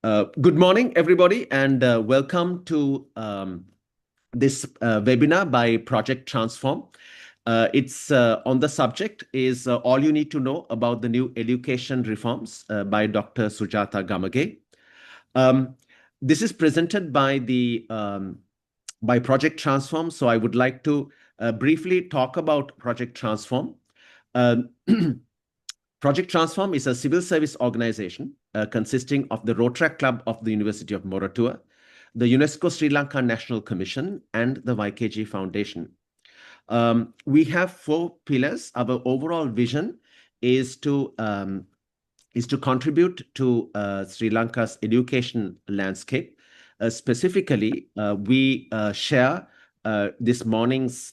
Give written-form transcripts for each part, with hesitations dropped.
Good morning, everybody, and welcome to this webinar by Project Transform. It's on the subject is all you need to know about the new education reforms by Dr. Sujatha Gamage. This is presented by by Project Transform. So I would like to briefly talk about Project Transform. Um, Project Transform is a civil service organization consisting of the Rotaract Club of the University of Moratuwa, the UNESCO Sri Lanka National Commission, and the YKG Foundation. We have 4 pillars. Our overall vision is to contribute to Sri Lanka's education landscape. Specifically, we share this morning's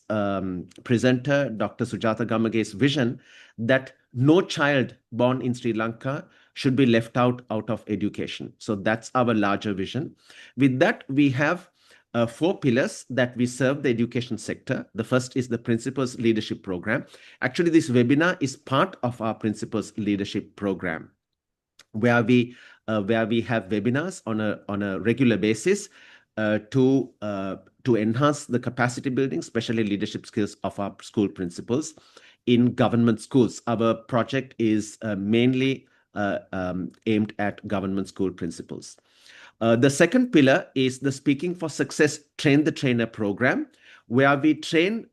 presenter, Dr. Sujatha Gamage's vision that no child born in Sri Lanka should be left out of education. So that's our larger vision. With that, we have 4 pillars that we serve the education sector. The first is the Principals Leadership Program. Actually, this webinar is part of our Principals Leadership Program, where we have webinars on a regular basis to enhance the capacity building, especially leadership skills of our school principals in government schools. Our project is mainly aimed at government school principals. The second pillar is the Speaking for Success Train the Trainer program, where we train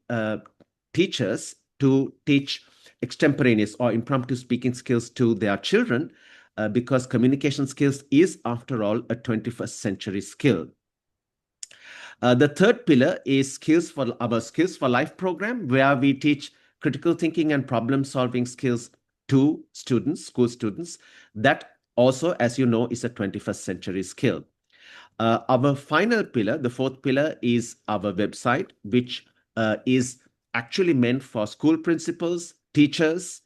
teachers to teach extemporaneous or impromptu speaking skills to their children, because communication skills is, after all, a 21st century skill. The third pillar is Skills for Life program, where we teach critical thinking and problem-solving skills to students, school students. That also, as you know, is a 21st century skill. Our final pillar, the fourth pillar, is our website, which is actually meant for school principals, teachers,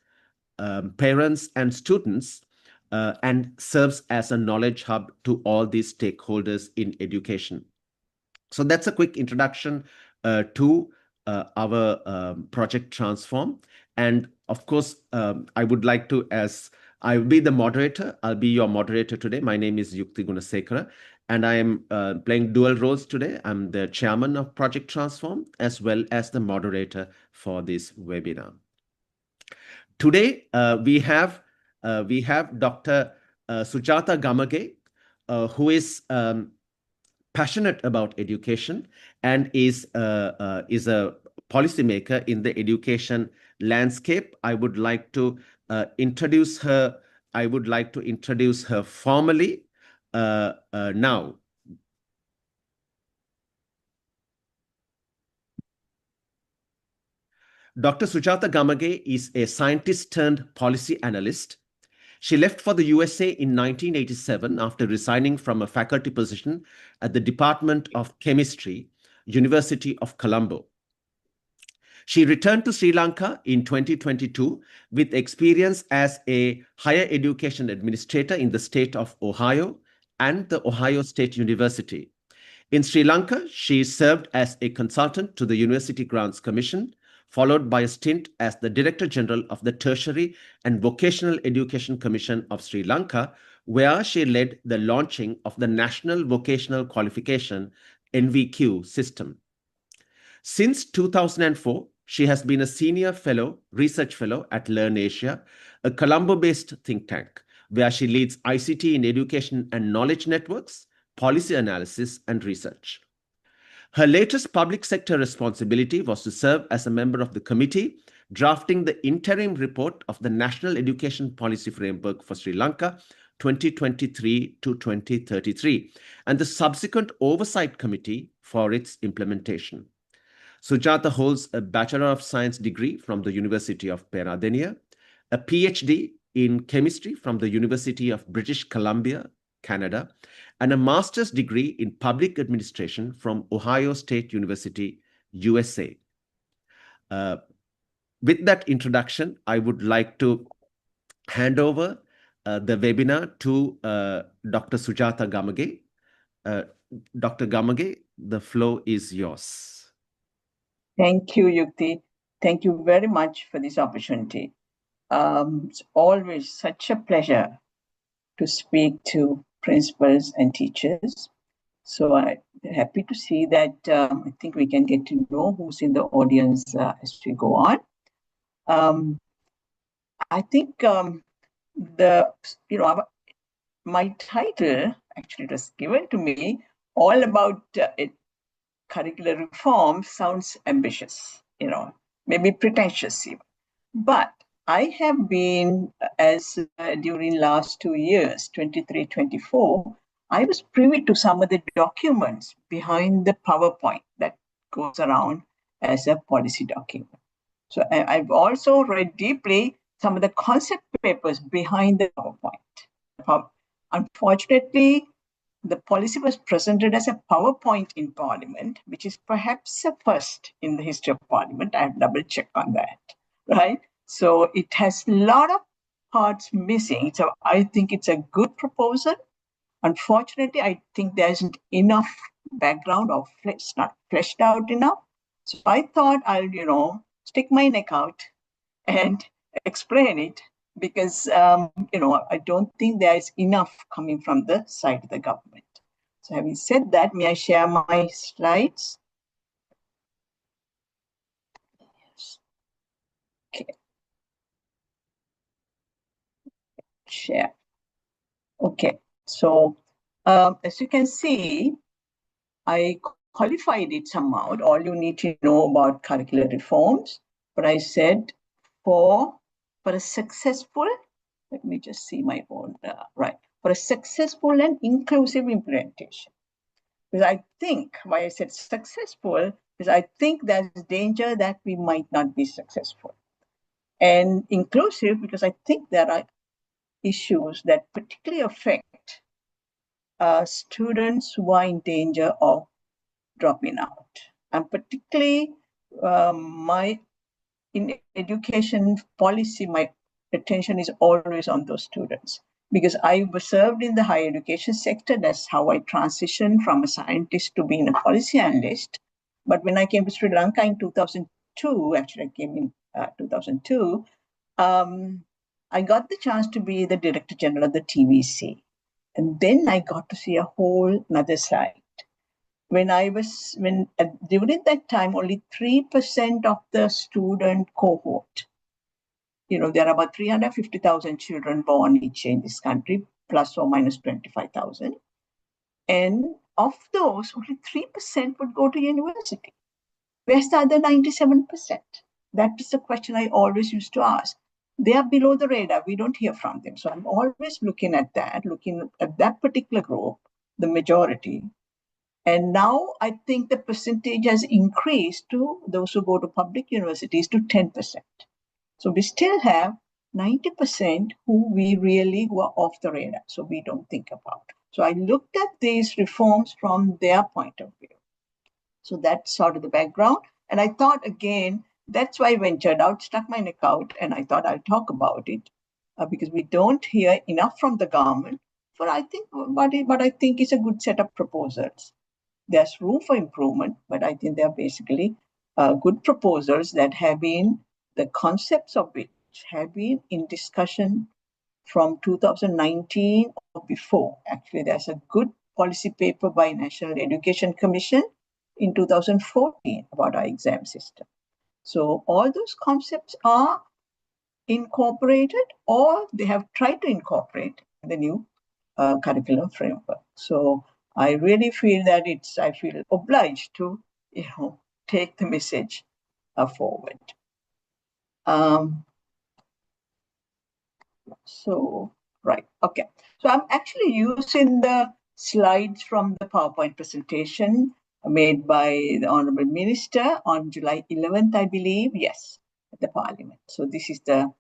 parents, and students, and serves as a knowledge hub to all these stakeholders in education. So that's a quick introduction to our Project Transform. And of course, I would like to, as I will be the moderator, I'll be your moderator today. My name is Yukti Gunasekara, and I am playing dual roles today. I'm the chairman of Project Transform, as well as the moderator for this webinar. Today, we have Dr. Sujatha Gamage, who is passionate about education and is a policymaker in the education landscape. I would like to introduce her. I would like to introduce her formally now. Dr. Sujatha Gamage is a scientist turned policy analyst. She left for the USA in 1987 after resigning from a faculty position at the Department of Chemistry, University of Colombo. She returned to Sri Lanka in 2022 with experience as a higher education administrator in the state of Ohio and the Ohio State University. In Sri Lanka, she served as a consultant to the University Grants Commission, followed by a stint as the Director General of the Tertiary and Vocational Education Commission of Sri Lanka, where she led the launching of the National Vocational Qualification NVQ system. Since 2004, she has been a senior fellow, research fellow at LearnAsia, a Colombo-based think tank, where she leads ICT in education and knowledge networks, policy analysis, and research. Her latest public sector responsibility was to serve as a member of the committee drafting the interim report of the National Education Policy Framework for Sri Lanka 2023 to 2033 and the subsequent oversight committee for its implementation. Sujatha holds a Bachelor of Science degree from the University of Peradeniya, a PhD in chemistry from the University of British Columbia, Canada, and a master's degree in public administration from Ohio State University, USA. With that introduction, I would like to hand over the webinar to Dr. Sujatha Gamage. Dr. Gamage, the floor is yours. Thank you, Yukti. Thank you very much for this opportunity. It's always such a pleasure to speak to principals and teachers. So I'm happy to see that I think we can get to know who's in the audience as we go on. I think my title actually was given to me all about curricular reform sounds ambitious, maybe pretentious even. But I have been, as during last 2 years, 23, 24, I was privy to some of the documents behind the PowerPoint that goes around as a policy document. So I've also read deeply some of the concept papers behind the PowerPoint. Unfortunately, the policy was presented as a PowerPoint in Parliament, which is perhaps a first in the history of Parliament. I have double checked on that, right? So it has a lot of parts missing. So I think it's a good proposal. Unfortunately, I think there isn't enough background or it's not fleshed out enough. So I thought I'll, stick my neck out and explain it because, I don't think there is enough coming from the side of the government. So having said that, may I share my slides? Yes. Okay. Share. Okay. So as you can see, I qualified it somehow. All you need to know about curricular reforms. But I said for a successful, let me just see my own, right, for a successful and inclusive implementation. Because I think, why I said successful, is I think there's danger that we might not be successful. And inclusive, because I think there are issues that particularly affect students who are in danger of dropping out. And particularly in education policy, my attention is always on those students because I was served in the higher education sector. That's how I transitioned from a scientist to being a policy analyst. But when I came to Sri Lanka in 2002, actually I came in 2002, I got the chance to be the Director General of the TVC. And then I got to see a whole another side. During that time, only 3% of the student cohort, there are about 350,000 children born each year in this country, plus or minus 25,000. And of those, only 3% would go to university. Where's the other 97%? That is the question I always used to ask. They are below the radar. We don't hear from them. So I'm always looking at that particular group, the majority. And now I think the percentage has increased to those who go to public universities to 10%. So we still have 90% who are off the radar. So we don't think about. So I looked at these reforms from their point of view. So that's sort of the background. And I thought, again, that's why I ventured out, stuck my neck out, and I thought I'll talk about it because we don't hear enough from the government for what I think is a good set of proposals. There's room for improvement, but I think they're basically good proposals that have been, the concepts of which have been in discussion from 2019 or before. Actually, there's a good policy paper by National Education Commission in 2014 about our exam system. So all those concepts are incorporated or they have tried to incorporate the new curriculum framework. So I really feel that I feel obliged to, take the message forward. Right, okay. So I'm actually using the slides from the PowerPoint presentation made by the Honorable Minister on July 11th, I believe, yes, at the Parliament. So this is the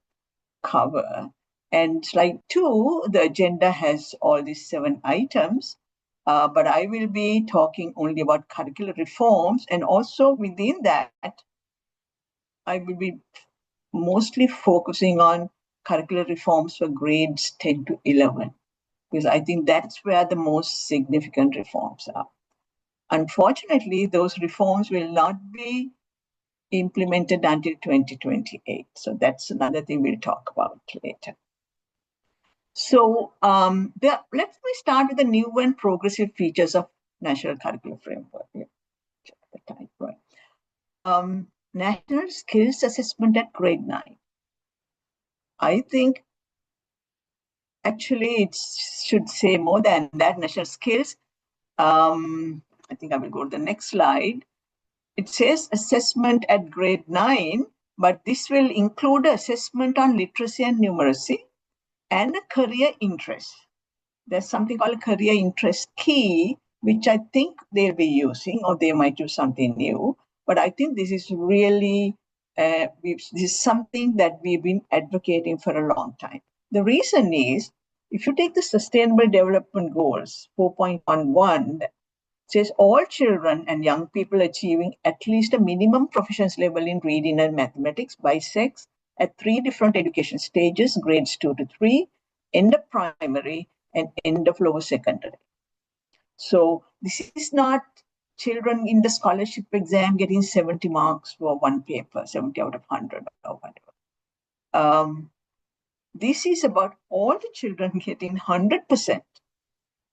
cover. And slide 2, the agenda has all these 7 items. But I will be talking only about curricular reforms, and also within that, I will be mostly focusing on curricular reforms for grades 10 to 11, because I think that's where the most significant reforms are. Unfortunately, those reforms will not be implemented until 2028. So that's another thing we'll talk about later. So let me start with the new and progressive features of National Curriculum Framework. Yeah, check the time, right. National Skills Assessment at grade 9. I think actually it should say more than that. National Skills. I think I will go to the next slide. It says assessment at grade 9, but this will include assessment on literacy and numeracy and a career interest. There's something called a career interest key, which I think they'll be using, or they might do something new. But I think this is really, this is something that we've been advocating for a long time. The reason is, if you take the Sustainable Development Goals 4.11, says all children and young people achieving at least a minimum proficiency level in reading and mathematics by sex at 3 different education stages, grades 2 to 3, end of primary and end of lower secondary. So this is not children in the scholarship exam getting 70 marks for one paper, 70 out of 100 or whatever. This is about all the children getting 100%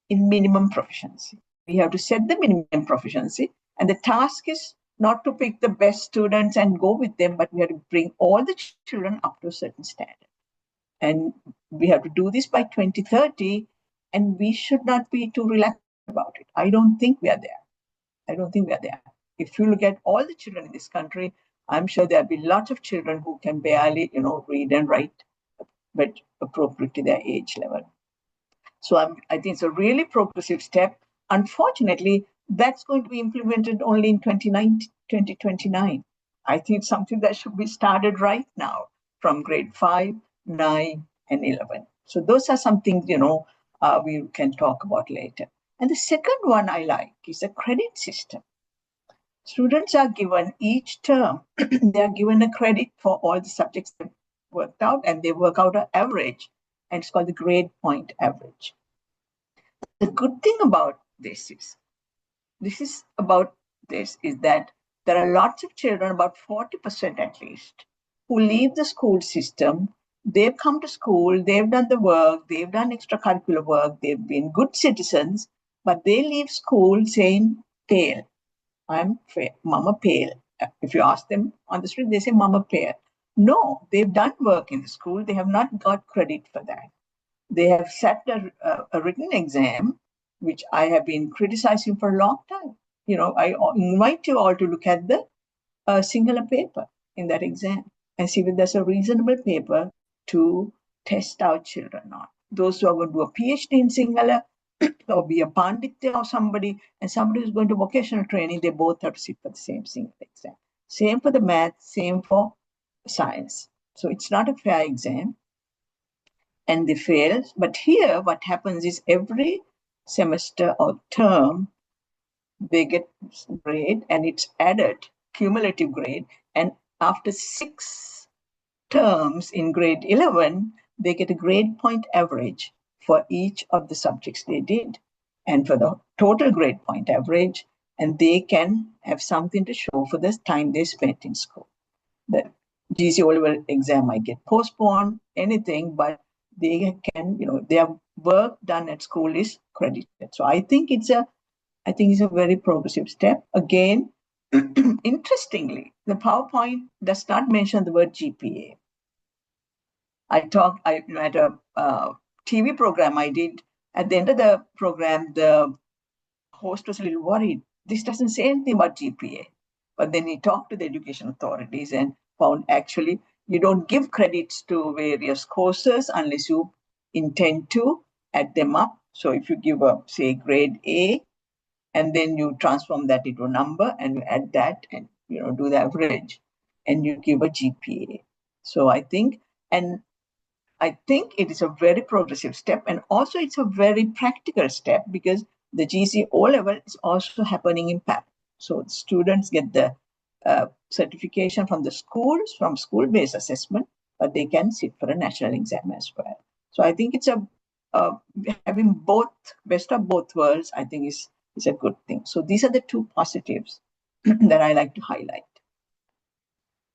in minimum proficiency. We have to set the minimum proficiency, and the task is not to pick the best students and go with them, but we have to bring all the children up to a certain standard. And we have to do this by 2030, and we should not be too relaxed about it. I don't think we are there. I don't think we are there. If you look at all the children in this country, I'm sure there'll be lots of children who can barely, read and write, but appropriate to their age level. So I think it's a really progressive step. Unfortunately, that's going to be implemented only in 2029. I think it's something that should be started right now from grade 5, 9, and 11. So those are some things, we can talk about later. And the second one I like is a credit system. Students are given each term, they are given a credit for all the subjects they've worked out, and they work out an average, and it's called the grade point average. The good thing about this is that there are lots of children, about 40% at least, who leave the school system. They've come to school, they've done the work, they've done extracurricular work, they've been good citizens, but they leave school saying, fail. I'm fail. Mama fail. If you ask them on the street, they say, Mama fail. No, they've done work in the school. They have not got credit for that. They have sat a written exam, which I have been criticizing for a long time. I invite you all to look at the Sinhala paper in that exam and see if there's a reasonable paper to test our children on. Those who are going to do a PhD in Sinhala or be a Panditya or somebody, and somebody who's going to vocational training, they both have to sit for the same Sinhala exam. Same for the math, same for science. So it's not a fair exam, and they fail. But here, what happens is every semester or term, they get grade, and it's added, cumulative grade. And after 6 terms in grade 11, they get a grade point average for each of the subjects they did, and for the total grade point average, and they can have something to show for the time they spent in school. The GC O-level exam might get postponed, anything, but they can, their work done at school is credited. So I think it's a very progressive step. Again, interestingly, the PowerPoint does not mention the word GPA. at a TV program I did. At the end of the program, the host was a little worried. This doesn't say anything about GPA. But then he talked to the education authorities and found actually you don't give credits to various courses unless you intend to add them up. So if you give a, say, grade A, and then you transform that into a number and you add that and do the average, and you give a GPA. So I think it is a very progressive step, and also it's a very practical step because the GC O-level is also happening in parallel. So the students get the certification from the schools, from school-based assessment, but they can sit for a national exam as well. So I think it's having both, best of both worlds, I think is a good thing. So these are the two positives that I like to highlight.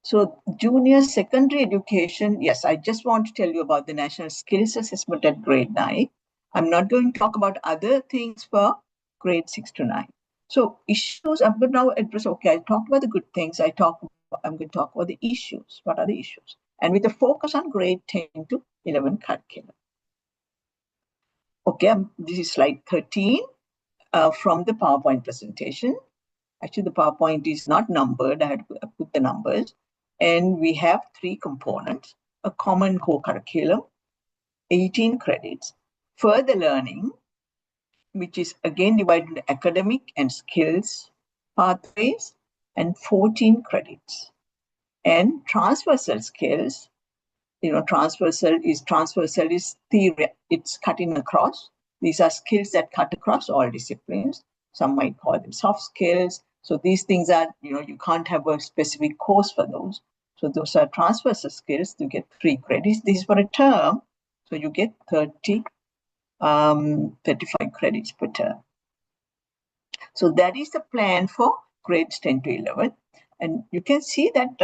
So junior secondary education, yes, I just want to tell you about the National Skills Assessment at grade 9. I'm not going to talk about other things for grade 6 to 9. So issues, I'm going to now address, okay, I talked about the good things. I'm going to talk about the issues. What are the issues? And with a focus on grade 10 to 11 curriculum. Okay, this is slide 13 from the PowerPoint presentation. Actually, the PowerPoint is not numbered. I had to put the numbers. And we have 3 components: a common core curriculum, 18 credits, further learning, which is again divided into academic and skills pathways, and 14 credits. And transversal skills, transversal is theory, it's cutting across. These are skills that cut across all disciplines. Some might call them soft skills. So these things are, you can't have a specific course for those. So those are transversal skills. You get 3 credits. This is for a term. So you get 35 credits per term. So that is the plan for grades 10 to 11. And you can see that,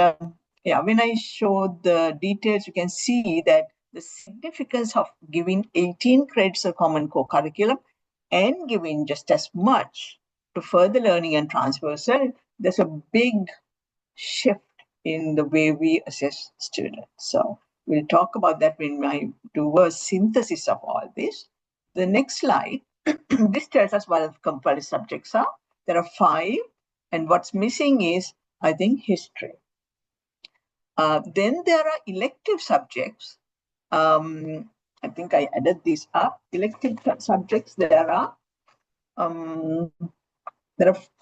when I show the details, you can see that the significance of giving 18 credits of common core curriculum and giving just as much to further learning and transversal, there's a big shift in the way we assess students. So we'll talk about that when I do a synthesis of all this. The next slide, this tells us what the compulsory subjects are. There are 5, and what's missing is, I think, history. Then there are elective subjects. I think I added these up. Elective subjects, there are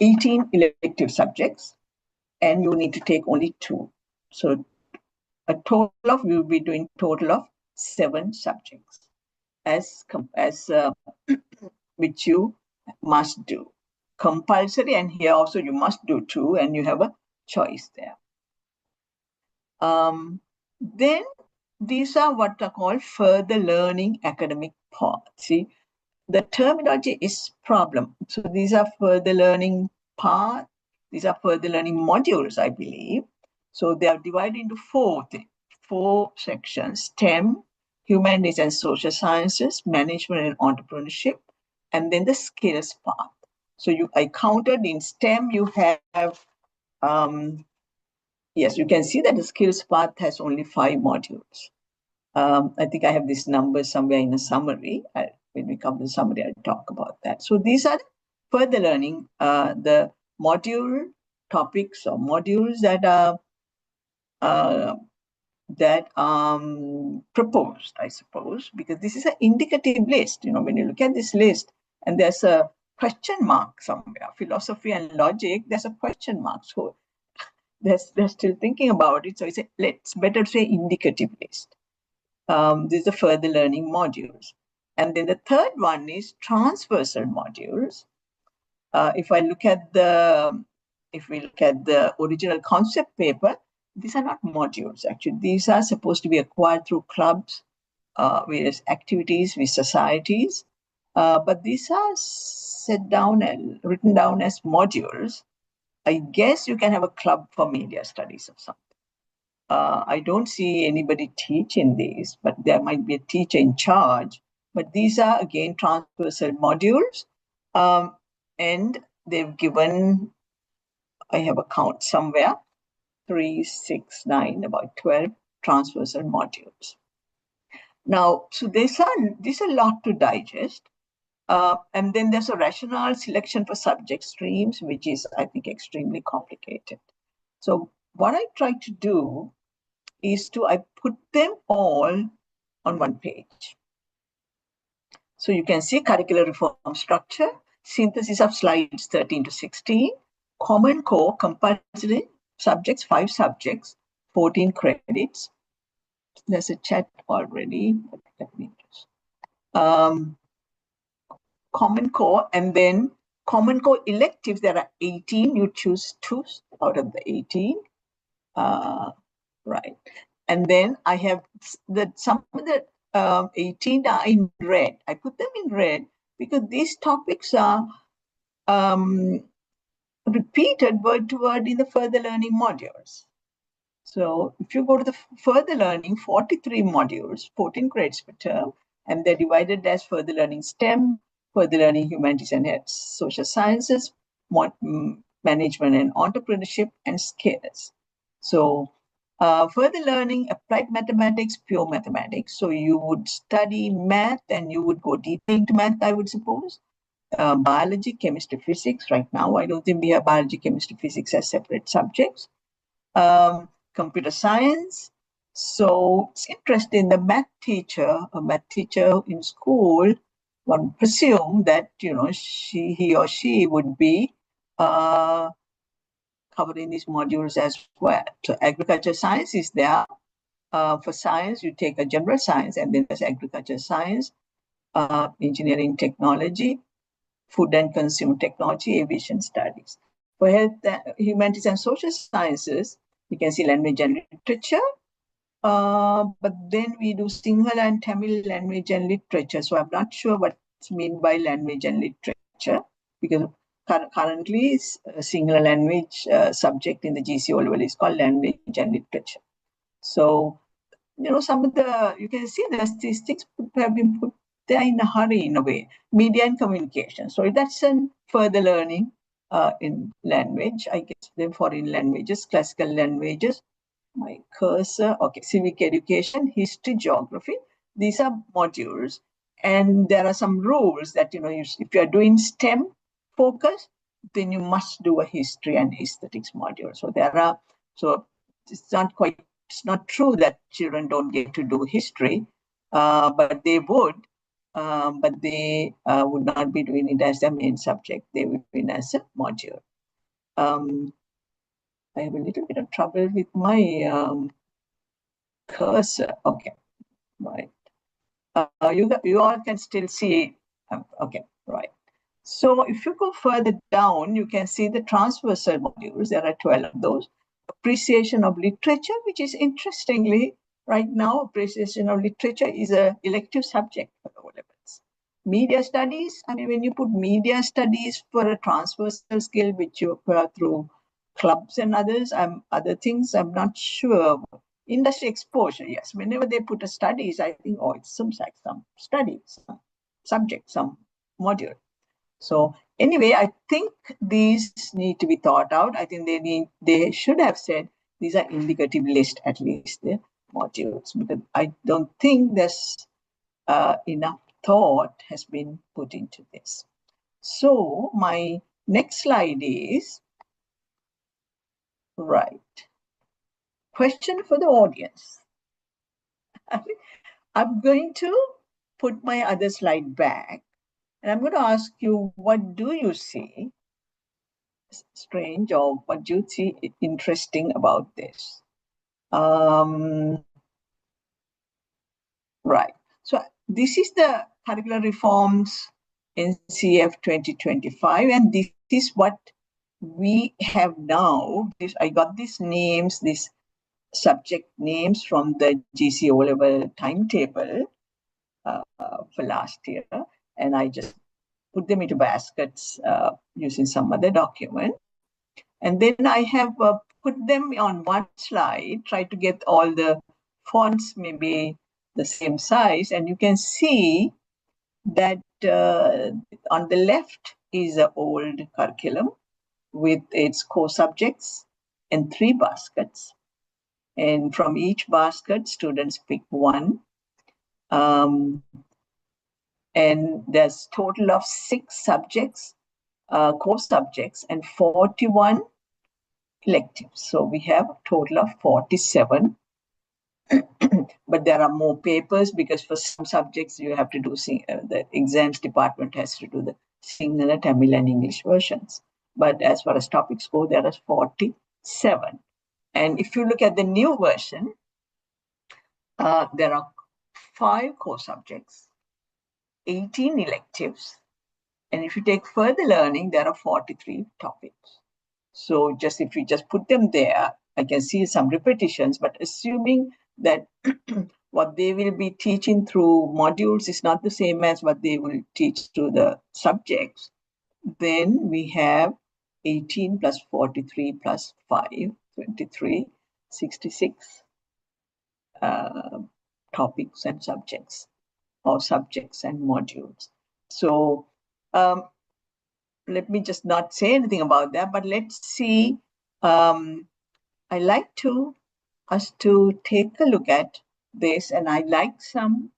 18 elective subjects, and you need to take only 2. So we'll be doing total of 7 subjects which you must do. Compulsory, and here also you must do 2, and you have a choice there. Then these are what are called further learning academic paths. See, the terminology is problem. So these are further learning paths. These are further learning modules, I believe. So they are divided into 4 sections: STEM, humanities and social sciences, management and entrepreneurship, and then the skills path. So I counted in STEM, you have, yes, you can see that the skills path has only 5 modules. I think I have this number somewhere in a summary. When we come to the summary, I'll talk about that. So these are further learning, the module topics or modules that are proposed, I suppose, because this is an indicative list. When you look at this list and there's a question mark somewhere, philosophy and logic, there's a question mark. So they're still thinking about it. So it's better to say indicative list. This is the further learning modules. And then the third one is transversal modules. If we look at the original concept paper, these are not modules. Actually, these are supposed to be acquired through clubs, various activities with societies. But these are set down and written down as modules. I guess you can have a club for media studies or something. I don't see anybody teaching these, but there might be a teacher in charge. But these are, again, transversal modules. And they've given, I have a count somewhere, 3, 6, 9, about 12 transversal modules. Now, so there's a lot to digest. And then there's a rationale selection for subject streams, which is, I think, extremely complicated. So what I try to do is I put them all on one page. So you can see curricular reform structure, synthesis of slides 13 to 16, common core, compulsory subjects, 5 subjects, 14 credits. There's a chat already. Let me just, common core, and then common core electives, there are 18. You choose 2 out of the 18. Right. And then I have some of the 18 are in red. I put them in red because these topics are repeated word to word in the further learning modules. So if you go to the further learning, 43 modules, 14 credits per term, and they're divided as further learning STEM, further learning humanities and social sciences, management and entrepreneurship, and skills. So further learning, applied mathematics, pure mathematics. So you would study math and you would go deeper into math, I would suppose. Biology, chemistry, physics. Right now, I don't think we have biology, chemistry, physics as separate subjects. Computer science. So it's interesting. The math teacher, a math teacher in school, one presume that he or she would be covering these modules as well. So agriculture science is there. For science, you take a general science, and then there's agriculture science, engineering technology, food and consumer technology, aviation studies. For health, humanities and social sciences, you can see language and literature. But then we do Sinhala and Tamil language and literature. So I'm not sure what's meant by language and literature, because currently Sinhala language subject in the GC level is called language and literature. So, some of you can see these things have been put there in a hurry in a way. Media and communication. So that's a further learning in language. I guess them foreign languages, classical languages. My cursor, okay, civic education, history, geography. These are modules, and there are some rules that, if you're doing STEM focus, then you must do a history and aesthetics module. So it's not true that children don't get to do history, but they would, but they would not be doing it as their main subject. They would be as a module. I have a little bit of trouble with my cursor. Okay, right. You all can still see. Okay, right. So if you go further down, you can see the transversal modules. There are 12 of those. Appreciation of literature, which is interestingly, right now, appreciation of literature is an elective subject for O levels. Media studies, I mean, when you put media studies for a transversal skill, which you acquire through clubs and other things, I'm not sure. Industry exposure, yes. Whenever they put a studies, I think, oh, it's some studies, some subject, some module. So anyway, I think these need to be thought out. I think they should have said these are indicative list, at least the modules, because I don't think there's enough thought has been put into this. So my next slide is, right, question for the audience. I'm going to put my other slide back, and I'm going to ask you, what do you see strange, or what do you see interesting about this? Right. So this is the curricular reforms NCF 2025, and this is what we have now. I got these names, these subject names from the GC O-level timetable for last year, and I just put them into baskets using some other document. And then I have put them on one slide, try to get all the fonts maybe the same size, and you can see that on the left is an old curriculum with its core subjects and 3 baskets. And from each basket, students pick one. And there's a total of 6 subjects, core subjects, and 41 electives. So we have a total of 47. But there are more papers, because for some subjects you have to do, the exams department has to do the Sinhala, Tamil and English versions. But as far as topics go, there are 47. And if you look at the new version, there are 5 core subjects, 18 electives. And if you take further learning, there are 43 topics. So if you just put them there, I can see some repetitions, but assuming that what they will be teaching through modules is not the same as what they will teach through the subjects, then we have 18 plus 43 plus 5, 23. 66 topics and subjects, or subjects and modules. So let me just not say anything about that, but let's see. I like us to take a look at this, and I like some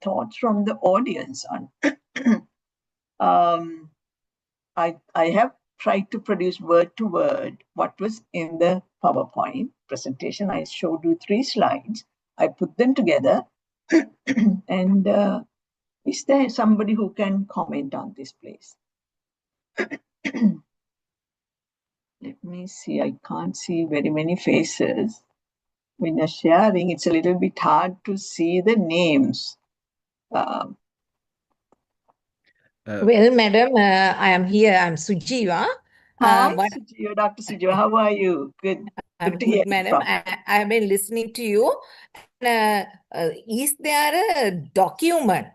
thoughts from the audience on. I have tried to produce word to word what was in the PowerPoint presentation. I showed you 3 slides. I put them together. And is there somebody who can comment on this, please? Let me see. I can't see very many faces. When you're sharing, it's a little bit hard to see the names. Well, madam, I am here. I'm Sujiva. Hi, Sujiva, Dr. Sujiva. How are you? Good. I'm to hear good, madam. from I have been listening to you. Is there a document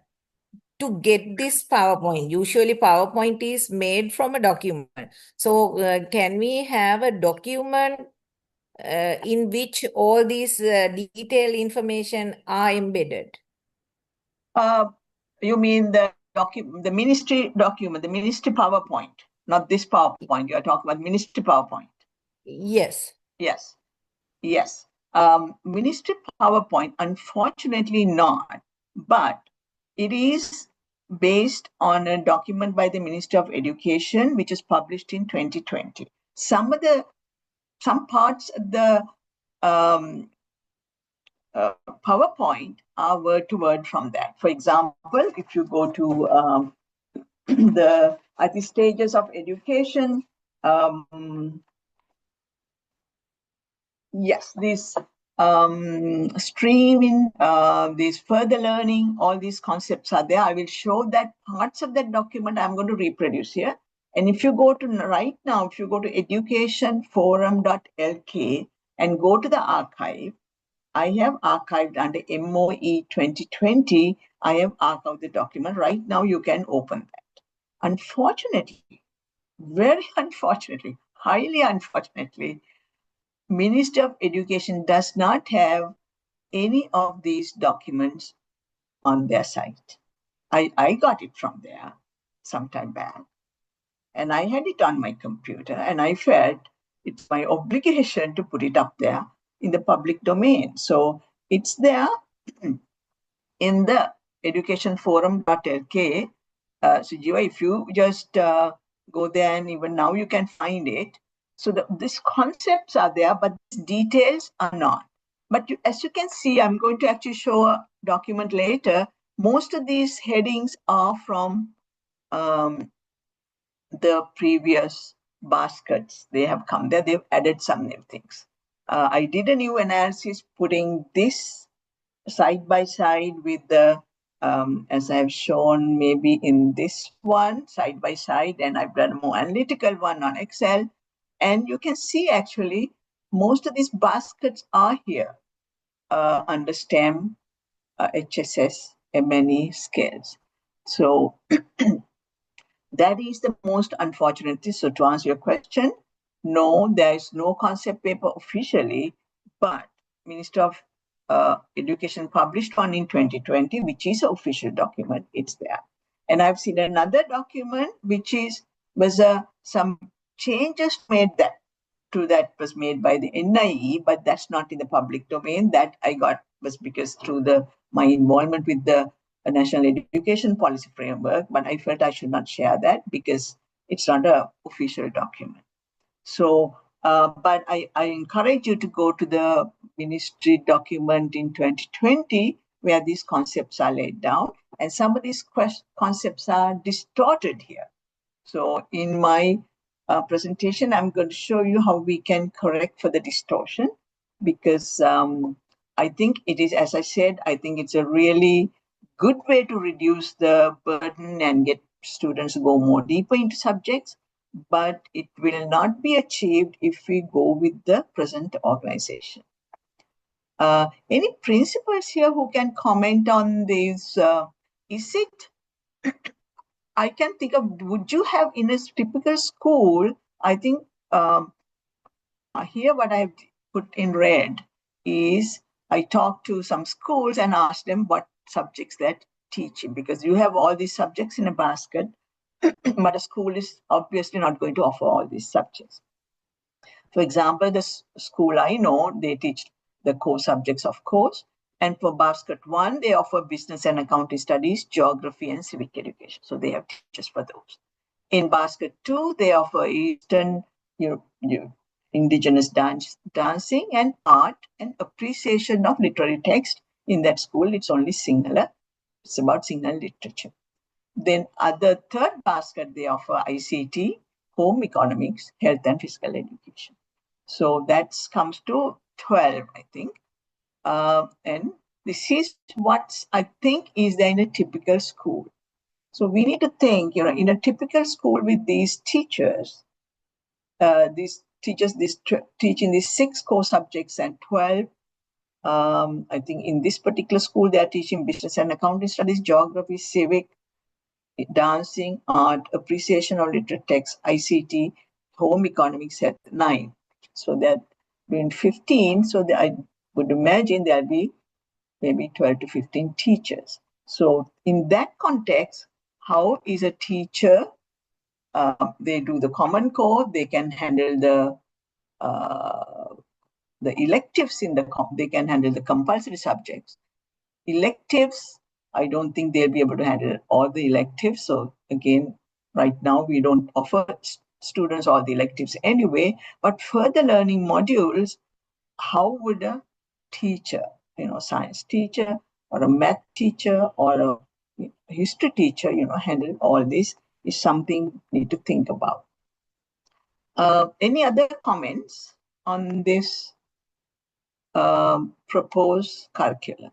to get this PowerPoint? Usually, PowerPoint is made from a document. So, can we have a document in which all these detailed information are embedded? You mean the ministry document, the ministry PowerPoint, not this PowerPoint. You're talking about ministry PowerPoint. Yes. Yes. Yes. Ministry PowerPoint, unfortunately not, but it is based on a document by the Ministry of Education, which is published in 2020. Some parts of the PowerPoint are word to word from that. For example, if you go to at the stages of education, yes, this streaming, this further learning, all these concepts are there. I will show that parts of that document I'm going to reproduce here. And if you go to right now, if you go to educationforum.lk and go to the archive, I have archived under MOE 2020. I have archived the document. Right now, you can open that. Unfortunately, very unfortunately, highly unfortunately, Ministry of Education does not have any of these documents on their site. I got it from there some time back, and I had it on my computer, and I felt it's my obligation to put it up there in the public domain. So it's there in the educationforum.lk. Sujiva, if you just go there, and even now you can find it. So these concepts are there, but these details are not. But as you can see, I'm going to actually show a document later. Most of these headings are from the previous baskets. They have come there. They've added some new things. I did a new analysis putting this side by side with the, as I've shown maybe in this one, side by side, and I've done a more analytical one on Excel. And you can see actually most of these baskets are here under STEM, HSS, MNE scales. So that is the most unfortunate. So to answer your question, no, there is no concept paper officially, but Minister of Education published one in 2020, which is an official document. It's there. And I've seen another document, which was some changes made that was made by the NIE, but that's not in the public domain. That I got was because through my involvement with the National Education Policy Framework, but I felt I should not share that because it's not an official document. So, but I encourage you to go to the ministry document in 2020 where these concepts are laid down, and some of these concepts are distorted here. So in my presentation, I'm going to show you how we can correct for the distortion, because I think it is, as I said, I think it's a really good way to reduce the burden and get students to go more deeper into subjects, but it will not be achieved if we go with the present organization. Any principals here who can comment on this? Is it, I can think of, would you have in a typical school, I think here what I've put in red is I talked to some schools and asked them what subjects they're teaching, because you have all these subjects in a basket, but a school is obviously not going to offer all these subjects. For example, the school I know, they teach the core subjects, of course. And for basket 1, they offer business and accounting studies, geography, and civic education. So they have teachers for those. In basket 2, they offer Eastern indigenous dancing and art and appreciation of literary text. In that school, it's only Sinhala. It's about Sinhala literature. Then other third basket, they offer ICT, home economics, health and physical education. So that comes to 12, I think. And this is what I think is there in a typical school. So we need to think, in a typical school with these teachers teaching these 6 core subjects and 12. I think in this particular school, they are teaching business and accounting studies, geography, civic, dancing, art, appreciation of literary text, ICT, home economics at 9. So they're doing 15. So I would imagine there'll be maybe 12 to 15 teachers. So in that context, how is a teacher? They do the common core. They can handle the electives they can handle the compulsory subjects. Electives, I don't think they'll be able to handle all the electives. So again, right now we don't offer students all the electives anyway, but further learning modules, how would a teacher, science teacher or a math teacher or a history teacher, handle all this is something we need to think about. Any other comments on this proposed curriculum?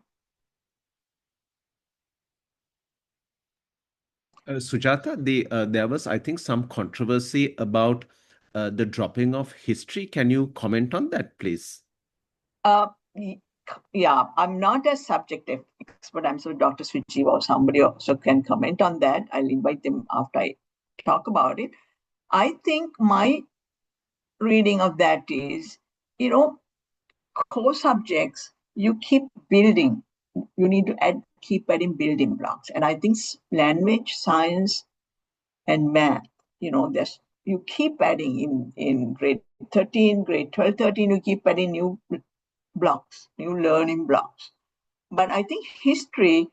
Sujata, there was, I think, some controversy about the dropping of history. Can you comment on that, please? Yeah, I'm not a subject expert. I'm sure Dr. Sujeeva or somebody also can comment on that. I'll invite them after I talk about it. I think my reading of that is, core subjects, you keep building. You need to keep adding building blocks. And I think language, science, and math, you keep adding in grade 13, grade 12, 13, you keep adding new blocks, new learning blocks. But I think history,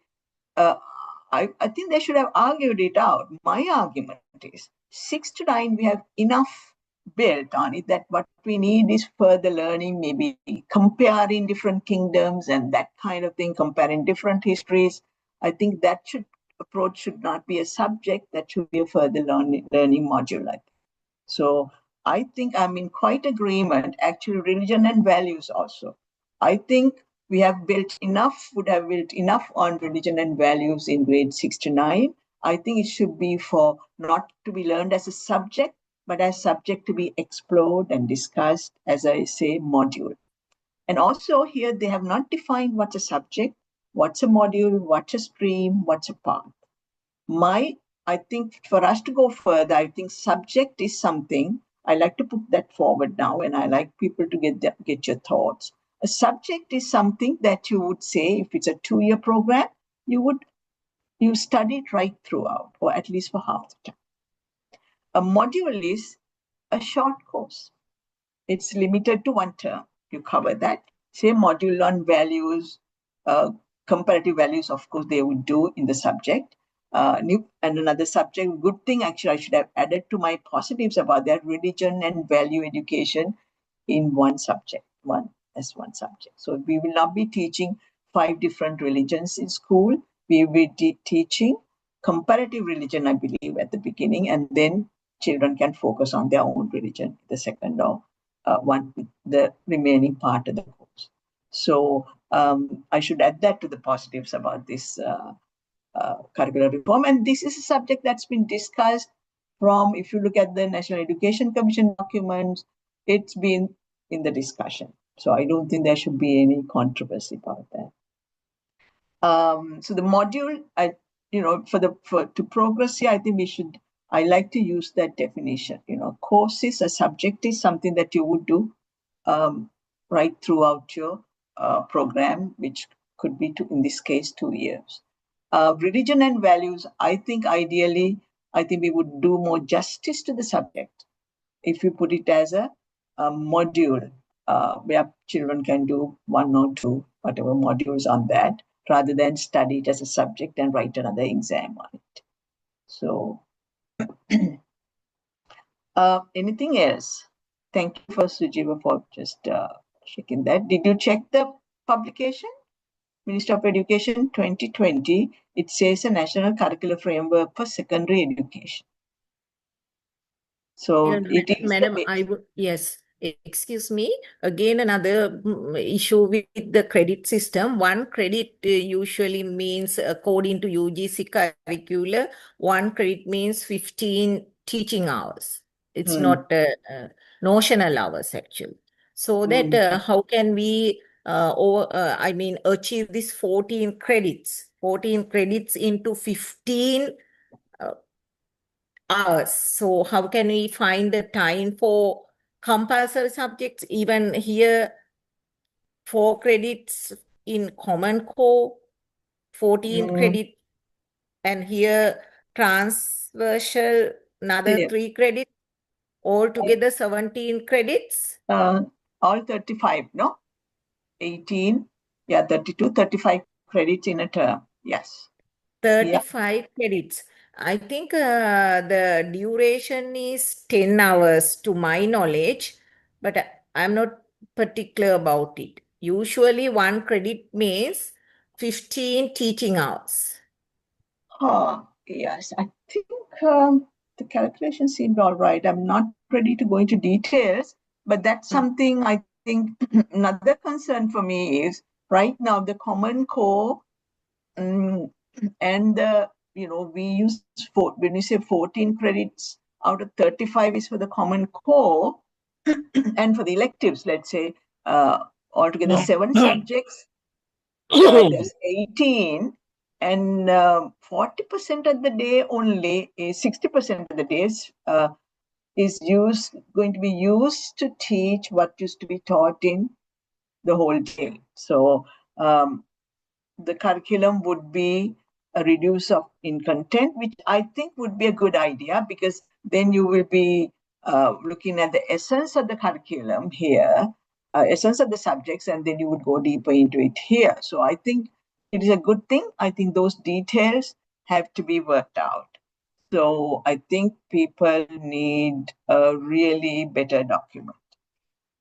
I think they should have argued it out. My argument is 6 to 9, we have enough built on it that what we need is further learning, maybe comparing different kingdoms and that kind of thing, comparing different histories. I think that approach should not be a subject, that should be a further learning module. So I think I'm in quite agreement, actually religion and values also. I think we have would have built enough on religion and values in grade 6 to 9. I think it should be for not to be learned as a subject, but as subject to be explored and discussed, as I say, module. And also here, they have not defined what's a subject, what's a module, what's a stream, what's a path. I think for us to go further, I think subject is something, I like to put that forward now, and I like people to get your thoughts. A subject is something that you would say, if it's a 2-year program, you study it right throughout, or at least for half the time. A module is a short course. It's limited to 1 term. You cover that. Say module on values, comparative values, of course, they would do in the subject. And another subject, good thing actually I should have added to my positives about that, religion and value education in one subject, one subject. So we will not be teaching 5 different religions in school. We will be teaching comparative religion, I believe, at the beginning, and then children can focus on their own religion, the second or the remaining part of the course. So I should add that to the positives about this curricular reform. And this is a subject that's been discussed from, if you look at the National Education Commission documents, it's been in the discussion. So I don't think there should be any controversy about that. So the module, to progress here, I think I like to use that definition. Course is a subject is something that you would do right throughout your program, which could be, in this case, 2 years. Religion and values, I think ideally, we would do more justice to the subject if we put it as a module where children can do 1 or 2, whatever modules on that, rather than study it as a subject and write another exam on it. So, anything else? Thank you for Sujiva for just checking that. Did you check the publication? Ministry of Education 2020, it says a national curricular framework for secondary education. So it is Madam, I would, yes, excuse me. Again, another issue with the credit system. 1 credit usually means, according to UGC curricular, 1 credit means 15 teaching hours. It's not notional hours, actually. So that how can we achieve this 14 credits? 14 credits into 15 hours. So how can we find the time for compulsory subjects? Even here, 4 credits in Common Core, 14 credit, and here transversal, another 3 credits, altogether 17 credits. All 35, no? 18, 32, 35 credits in a term. Yes. 35 credits. I think the duration is 10 hours to my knowledge, but I'm not particular about it. Usually 1 credit means 15 teaching hours. Yes, I think the calculation seemed all right. I'm not ready to go into details, but that's something I think another concern for me is right now the Common Core and the, we use when you say 14 credits out of 35 is for the Common Core, and for the electives, let's say altogether 7 subjects, there's 18, and 40% of the day only, 60% of the days is going to be used to teach what used to be taught in the whole day. So the curriculum would be a reduce in content, which I think would be a good idea, because then you will be looking at the essence of the curriculum here, essence of the subjects, and then you would go deeper into it here. So I think it is a good thing. I think those details have to be worked out. So I think people need a really better document.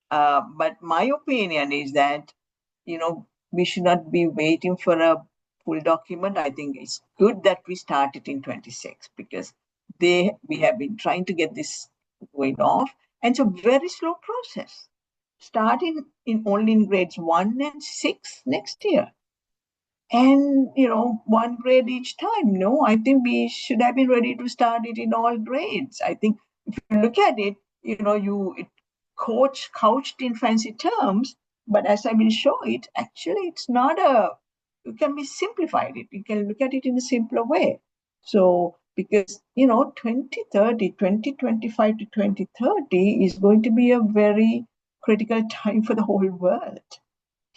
But my opinion is that, we should not be waiting for a full document. I think it's good that we start it in 26, because we have been trying to get this going off, and it's a very slow process. Starting only in grades 1 and 6 next year, and 1 grade each time. No, I think we should have been ready to start it in all grades. I think if you look at it, it couched in fancy terms, but as I will show it, actually it's not it can be simplified. You can look at it in a simpler way. So, because 2025 to 2030 is going to be a very critical time for the whole world.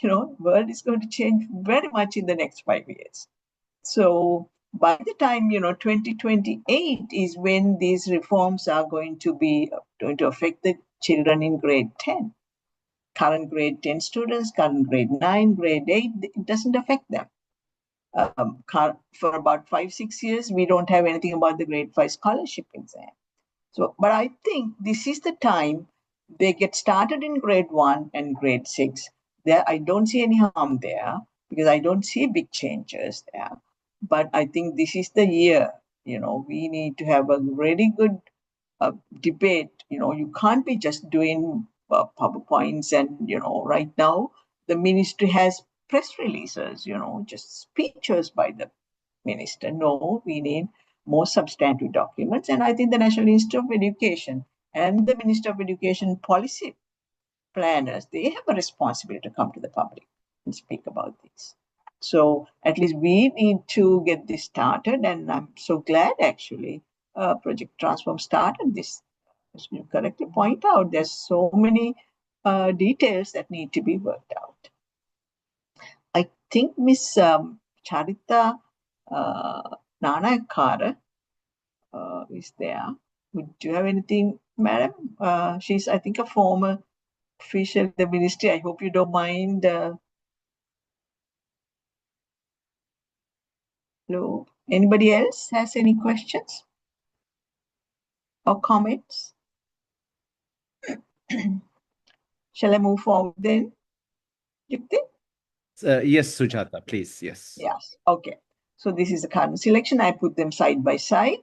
World is going to change very much in the next 5 years. So by the time 2028 is when these reforms are going to affect the children in grade 10. Current grade 10 students, current grade 9, grade 8, it doesn't affect them. For about 5-6 years, we don't have anything about the grade 5 scholarship exam. So, but I think this is the time they get started in grade 1 and grade 6. There, I don't see any harm there, because I don't see big changes there. But I think this is the year, we need to have a really good debate. You can't be just doing PowerPoints and, right now the ministry has press releases, just speeches by the minister. No, we need more substantive documents. And I think the National Institute of Education and the Minister of Education policy planners, they have a responsibility to come to the public and speak about this. So at least we need to get this started. And I'm so glad, actually, Project Transform started this. As you correctly point out, there's so many details that need to be worked out. I think Miss Charita Nanakara is there. Do you have anything, madam? She's, I think, a former official in the ministry. I hope you don't mind. Hello. Anybody else has any questions or comments? Shall I move forward then, Yukti? Yes, Sujata, please. Yes. Yes. Okay. So this is the current selection. I put them side by side.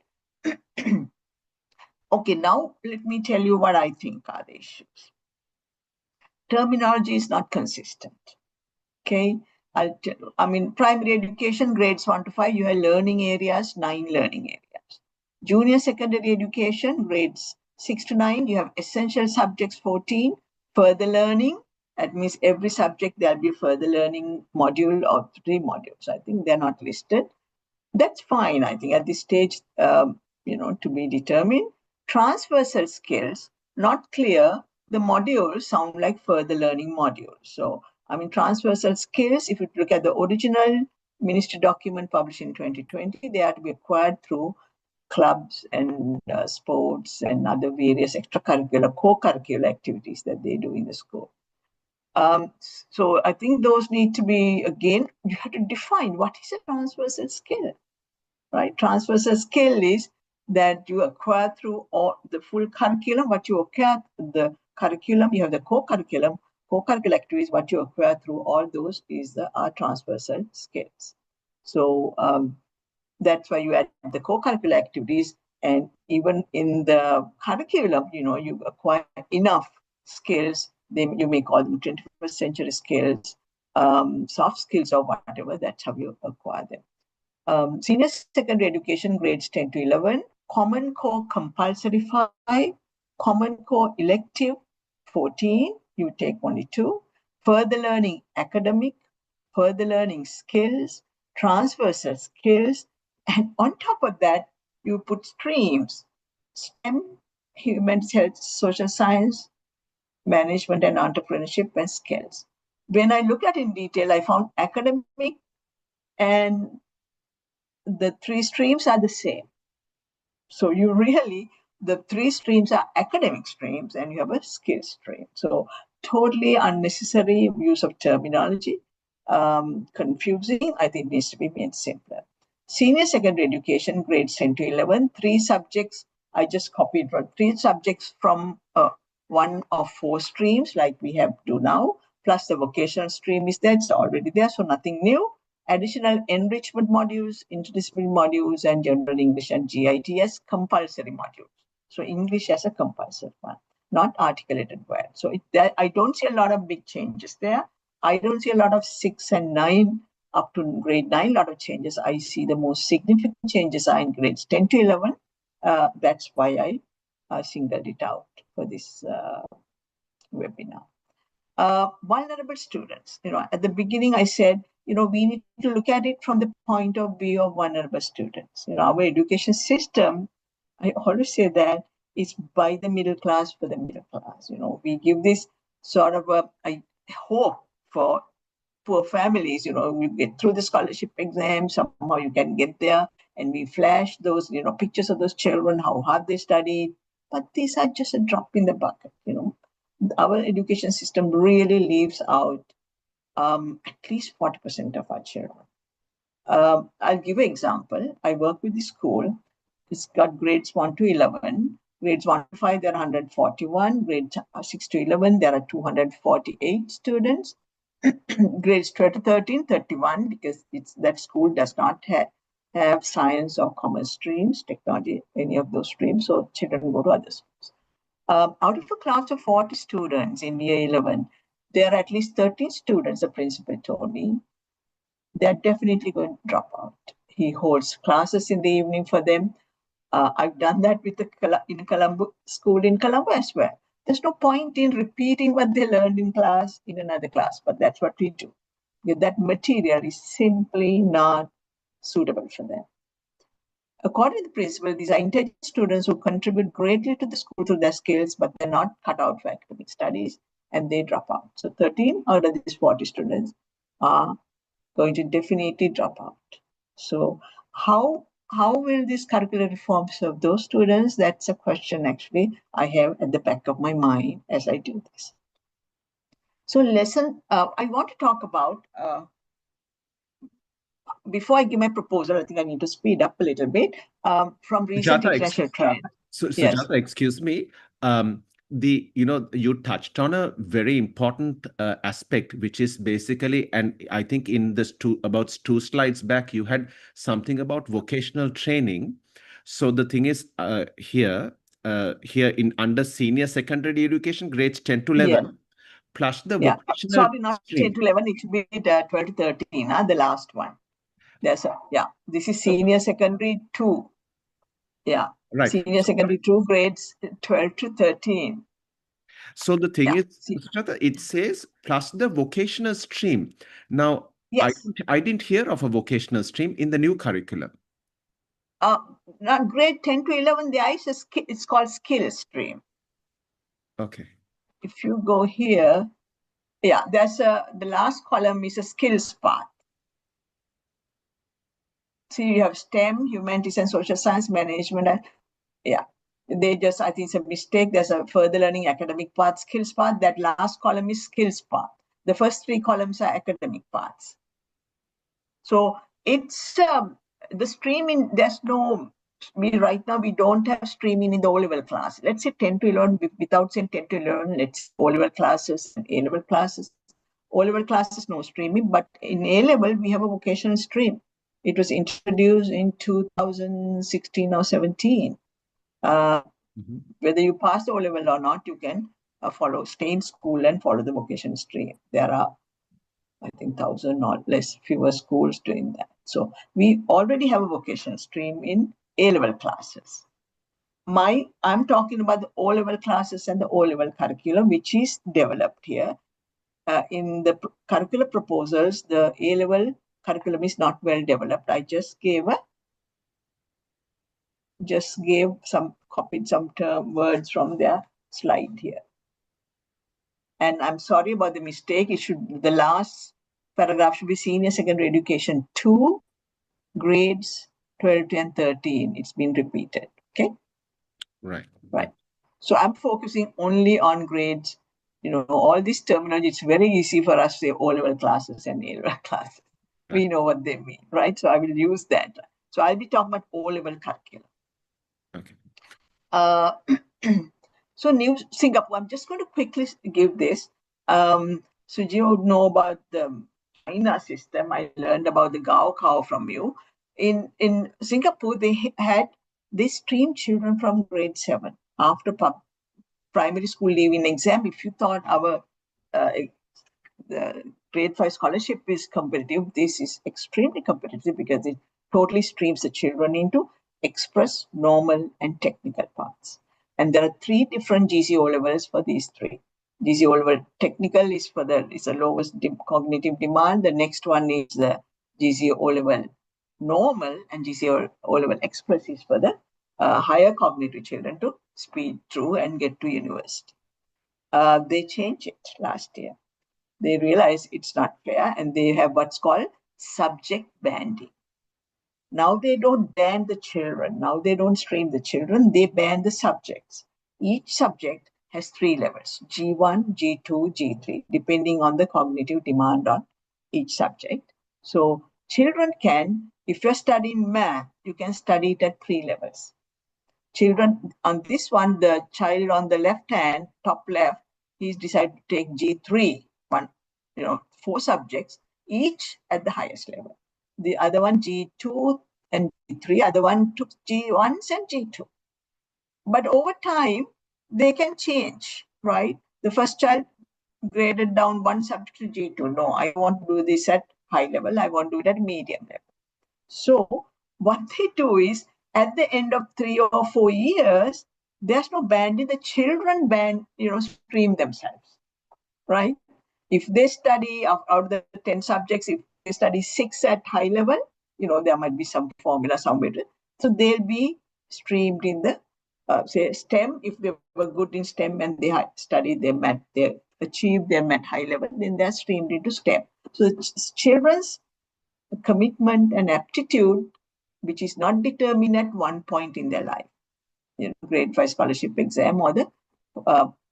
Okay, now let me tell you what I think are the issues. Terminology is not consistent. Okay, I'll tell you. I mean, primary education, grades 1 to 5, you have learning areas, 9 learning areas. Junior secondary education, grades 6 to 9, you have essential subjects 14, further learning. That means every subject there'll be a further learning module or 3 modules. I think they're not listed. That's fine, I think, at this stage, to be determined. Transversal skills, not clear. The modules sound like further learning modules. So, I mean, transversal skills, if you look at the original ministry document published in 2020, they are to be acquired through clubs and sports and other various extracurricular, co-curricular activities that they do in the school. So I think those need to be, again, you have to define what is a transversal skill, right? Transversal skill is that you acquire through all the full curriculum, what you acquire, the curriculum, you have the co-curriculum activities, what you acquire through all those is are transversal skills. So that's why you add the co-curricular activities, and even in the curriculum, you acquire enough skills. Then you may call them 21st century skills, soft skills or whatever. That's how you acquire them. Senior secondary education, grades 10 to 11, Common Core compulsory 5, Common Core elective 14, you take only 2, further learning academic, further learning skills, transversal skills, and on top of that, you put streams, STEM, human health, social science, management and entrepreneurship and skills. When I looked at in detail, I found academic and the 3 streams are the same. So you really, the 3 streams are academic streams and you have a skill stream. So totally unnecessary use of terminology, confusing. I think it needs to be made simpler. Senior secondary education, grades 10 to 11, 3 subjects. I just copied from 3 subjects from 1 of 4 streams like we have to now, plus the vocational stream is there, it's already there, so nothing new. Additional enrichment modules, interdisciplinary modules, and general English and GITS compulsory modules. So English as a compulsory one, not articulated word. So I don't see a lot of big changes there. I don't see a lot of 6 and 9 up to grade 9, a lot of changes. I see the most significant changes are in grades 10 to 11. That's why I singled it out for this webinar. Vulnerable students, at the beginning I said, we need to look at it from the point of view of vulnerable students. Our education system, I always say that it's by the middle class for the middle class. We give this sort of a hope for poor families, you get through the scholarship exam, somehow you can get there, and we flash those, pictures of those children, how hard they studied, but these are just a drop in the bucket, Our education system really leaves out at least 40% of our children. I'll give an example. I work with the school. It's got grades 1 to 11. Grades 1 to 5, there are 141. Grades 6 to 11, there are 248 students. Grades 12 to 13, 31, because that school does not have science or commerce streams, technology, any of those streams, so children go to other schools. Out of a class of 40 students in year 11, there are at least 13 students, the principal told me, they're definitely going to drop out. He holds classes in the evening for them. I've done that with in Colombo school in Colombo as well. There's no point in repeating what they learned in class in another class, but that's what we do. That material is simply not suitable for them. According to the principal, these are intelligent students who contribute greatly to the school through their skills, but they're not cut out for academic studies. and they drop out. So 13 out of these 40 students are going to definitely drop out. So how will this curricular reform serve those students? That's a question actually I have at the back of my mind as I do this. So I want to talk about, before I give my proposal, I think I need to speed up a little bit, from recent Sujata, international trends. Sujata, excuse me. You touched on a very important aspect, which is basically, and I think in this about 2 slides back, you had something about vocational training. So the thing is, here in under senior secondary education, grades 10 to 11, plus the vocational Sorry, not stream. 10 to 11, it should be 12 to 13, the last one. This is senior secondary 2. Yeah. Right. Senior secondary 2, grades 12 to 13. So the thing is, Sujata, it says plus the vocational stream. Now, I didn't hear of a vocational stream in the new curriculum. Now grade 10 to 11, it's called skill stream. Okay. If you go here, there's the last column is a skills path. See, you have STEM, humanities and social science, management, and I think it's a mistake. There's a further learning, academic path, skills path. That last column is skills path. The first 3 columns are academic paths. So it's the streaming, right now we don't have streaming in the O-level class. Let's say 10 to 11, without saying 10 to 11, let's O-level classes and A-level classes. O-level classes, no streaming, but in A-level, we have a vocational stream. It was introduced in 2016 or 17. Whether you pass the O-level or not, you can stay in school and follow the vocational stream. There are, I think, 1,000 or less, fewer schools doing that. So we already have a vocational stream in A-level classes. I'm talking about the O-level classes and the O-level curriculum, which is developed here. In the curricular proposals, the A-level curriculum is not well developed. I just copied some words from their slide here. And I'm sorry about the mistake. The last paragraph should be senior secondary education 2, grades 12 and 13. It's been repeated. Okay. Right. So I'm focusing only on grades. All this terminology, it's very easy for us to say O-level classes and A-level classes. Right. We know what they mean, right? So I will use that. So I'll be talking about O-level curriculum. Okay. So New Singapore, I'm just going to quickly give this. So you would know about the China system. I learned about the Gaokao from you. In Singapore, they streamed children from grade 7 after primary school leaving exam. If you thought the grade 5 scholarship is competitive, this is extremely competitive because it totally streams the children into express, normal, and technical paths. And there are 3 different GCO levels for these 3. GCO level technical is the lowest cognitive demand. The next one is the GCO level normal, and GCO level express is for the higher cognitive children to speed through and get to university. They changed it last year. They realized it's not fair, and they have what's called subject banding. Now they don't ban the children. Now they don't stream the children. They ban the subjects. Each subject has 3 levels, G1, G2, G3, depending on the cognitive demand on each subject. So children can, if you're studying math, you can study it at 3 levels. Children, on this one, the child on the left hand, top left, he's decided to take G3, 4 subjects, each at the highest level. The other one, G2 and G3, other one took G1s and G2. But over time, they can change, right? The first child graded down 1 subject to G2. No, I want to do this at high level. I want to do it at medium level. So what they do is, at the end of 3 or 4 years, there's no banding. The children stream themselves, right? If they study out of the 10 subjects, if they study 6 at high level, there might be some formula somewhere. So they'll be streamed in the say STEM, if they were good in STEM and they had studied their math, they achieved their math high level, then they're streamed into STEM. So children's commitment and aptitude, which is not determined at one point in their life, grade 5 scholarship exam or the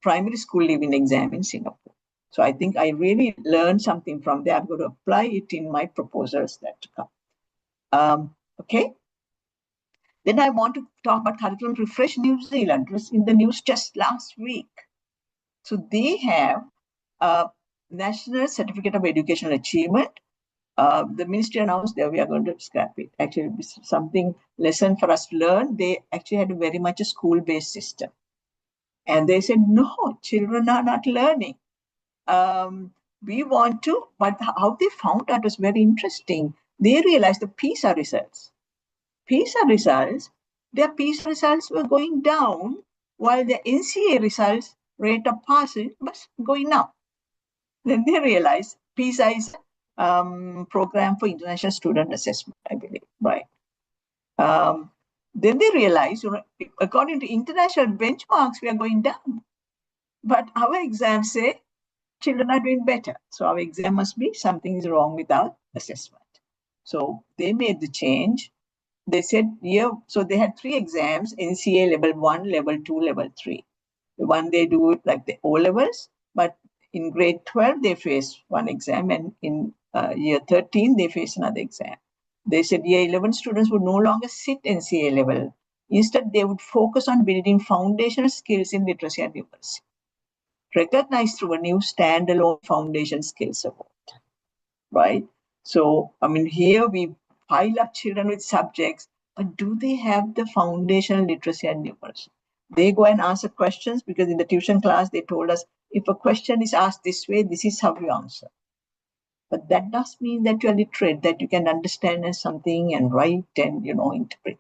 primary school leaving exam in Singapore. So I think I really learned something from there. I'm going to apply it in my proposals that to come. Okay. Then I want to talk about Curriculum Refresh New Zealand. It was in the news just last week. So they have a National Certificate of Educational Achievement. The ministry announced that we are going to scrap it. Actually, something lesson for us to learn. They actually had very much a school-based system. And they said, no, children are not learning. We want to, but how they found out was very interesting. They realized the PISA results. Their PISA results were going down while the NCA results, rate of passing, was going up. Then they realized PISA is program for international student assessment, I believe, right? Then they realized, according to international benchmarks, we are going down. But our exams say children are doing better. So our exam must be something is wrong with our assessment. So they made the change. They said, yeah, so they had 3 exams, NCA level 1, level 2, level 3. The one they do it like the O levels, but in grade 12, they face one exam, and in year 13, they face another exam. They said year 11 students would no longer sit NCA level. Instead, they would focus on building foundational skills in literacy and numeracy, recognized through a new standalone foundation skills award, right? So, I mean, here we pile up children with subjects, but do they have the foundational literacy and numeracy? They go and answer questions because in the tuition class, they told us, if a question is asked this way, this is how you answer. But that does mean that you're literate, that you can understand something and write and, interpret.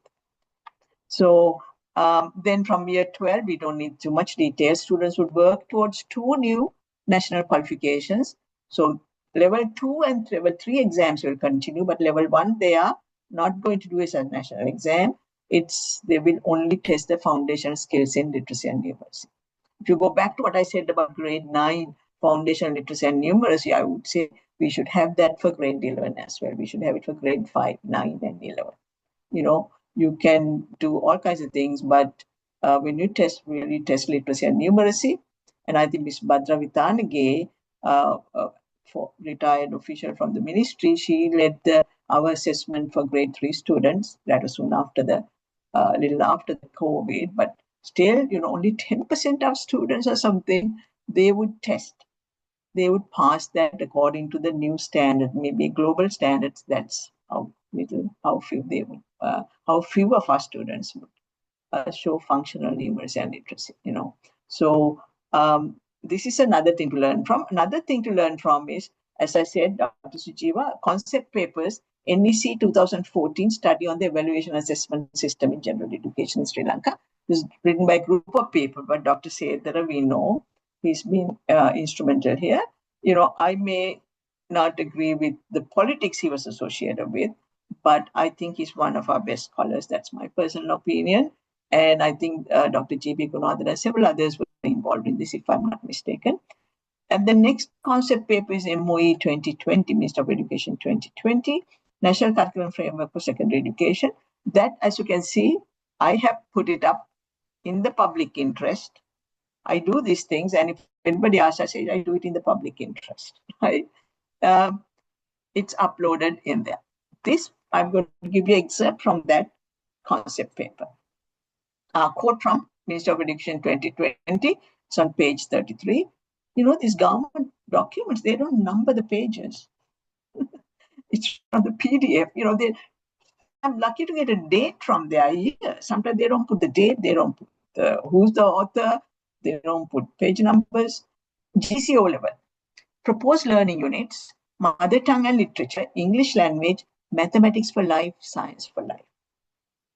So then from year 12, we don't need too much detail. Students would work towards 2 new national qualifications. So level 2 and level 3 exams will continue, but level 1, they are not going to do as a national exam. They will only test the foundation skills in literacy and numeracy. If you go back to what I said about grade 9, foundation literacy and numeracy, I would say we should have that for grade 11 as well. We should have it for grade 5, 9, and 11. You can do all kinds of things, but when you really test literacy and numeracy, and I think Ms. Bhadra Vitanage, for retired official from the ministry, she led our assessment for grade 3 students. That was soon after little after the COVID, but still, only 10% of students or something, they would test. They would pass that according to the new standard, maybe global standards. That's how few of our students would show functional numeracy and literacy, So this is another thing to learn from. Another thing to learn from is, as I said, Dr. Sujiva, concept papers, NEC 2014 study on the evaluation assessment system in general education in Sri Lanka. This is written by a group of people, but Dr. Sedara, we know, he's been instrumental here. I may not agree with the politics he was associated with, but I think he's one of our best scholars. That's my personal opinion. And I think Dr. G.B. Gunadhan and several others were involved in this, if I'm not mistaken. And the next concept paper is MOE 2020, Minister of Education 2020, National Curriculum Framework for Secondary Education. That, as you can see, I have put it up in the public interest. I do these things, and if anybody asks, I say I do it in the public interest, right? It's uploaded in there. This, I'm going to give you an excerpt from that concept paper. Quote from Minister of Education 2020, it's on page 33. These government documents, they don't number the pages. It's from the PDF. I'm lucky to get a date from their year. Sometimes they don't put the date, they don't put who's the author, they don't put page numbers. GCO level, proposed learning units, mother tongue and literature, English language, mathematics for life, science for life.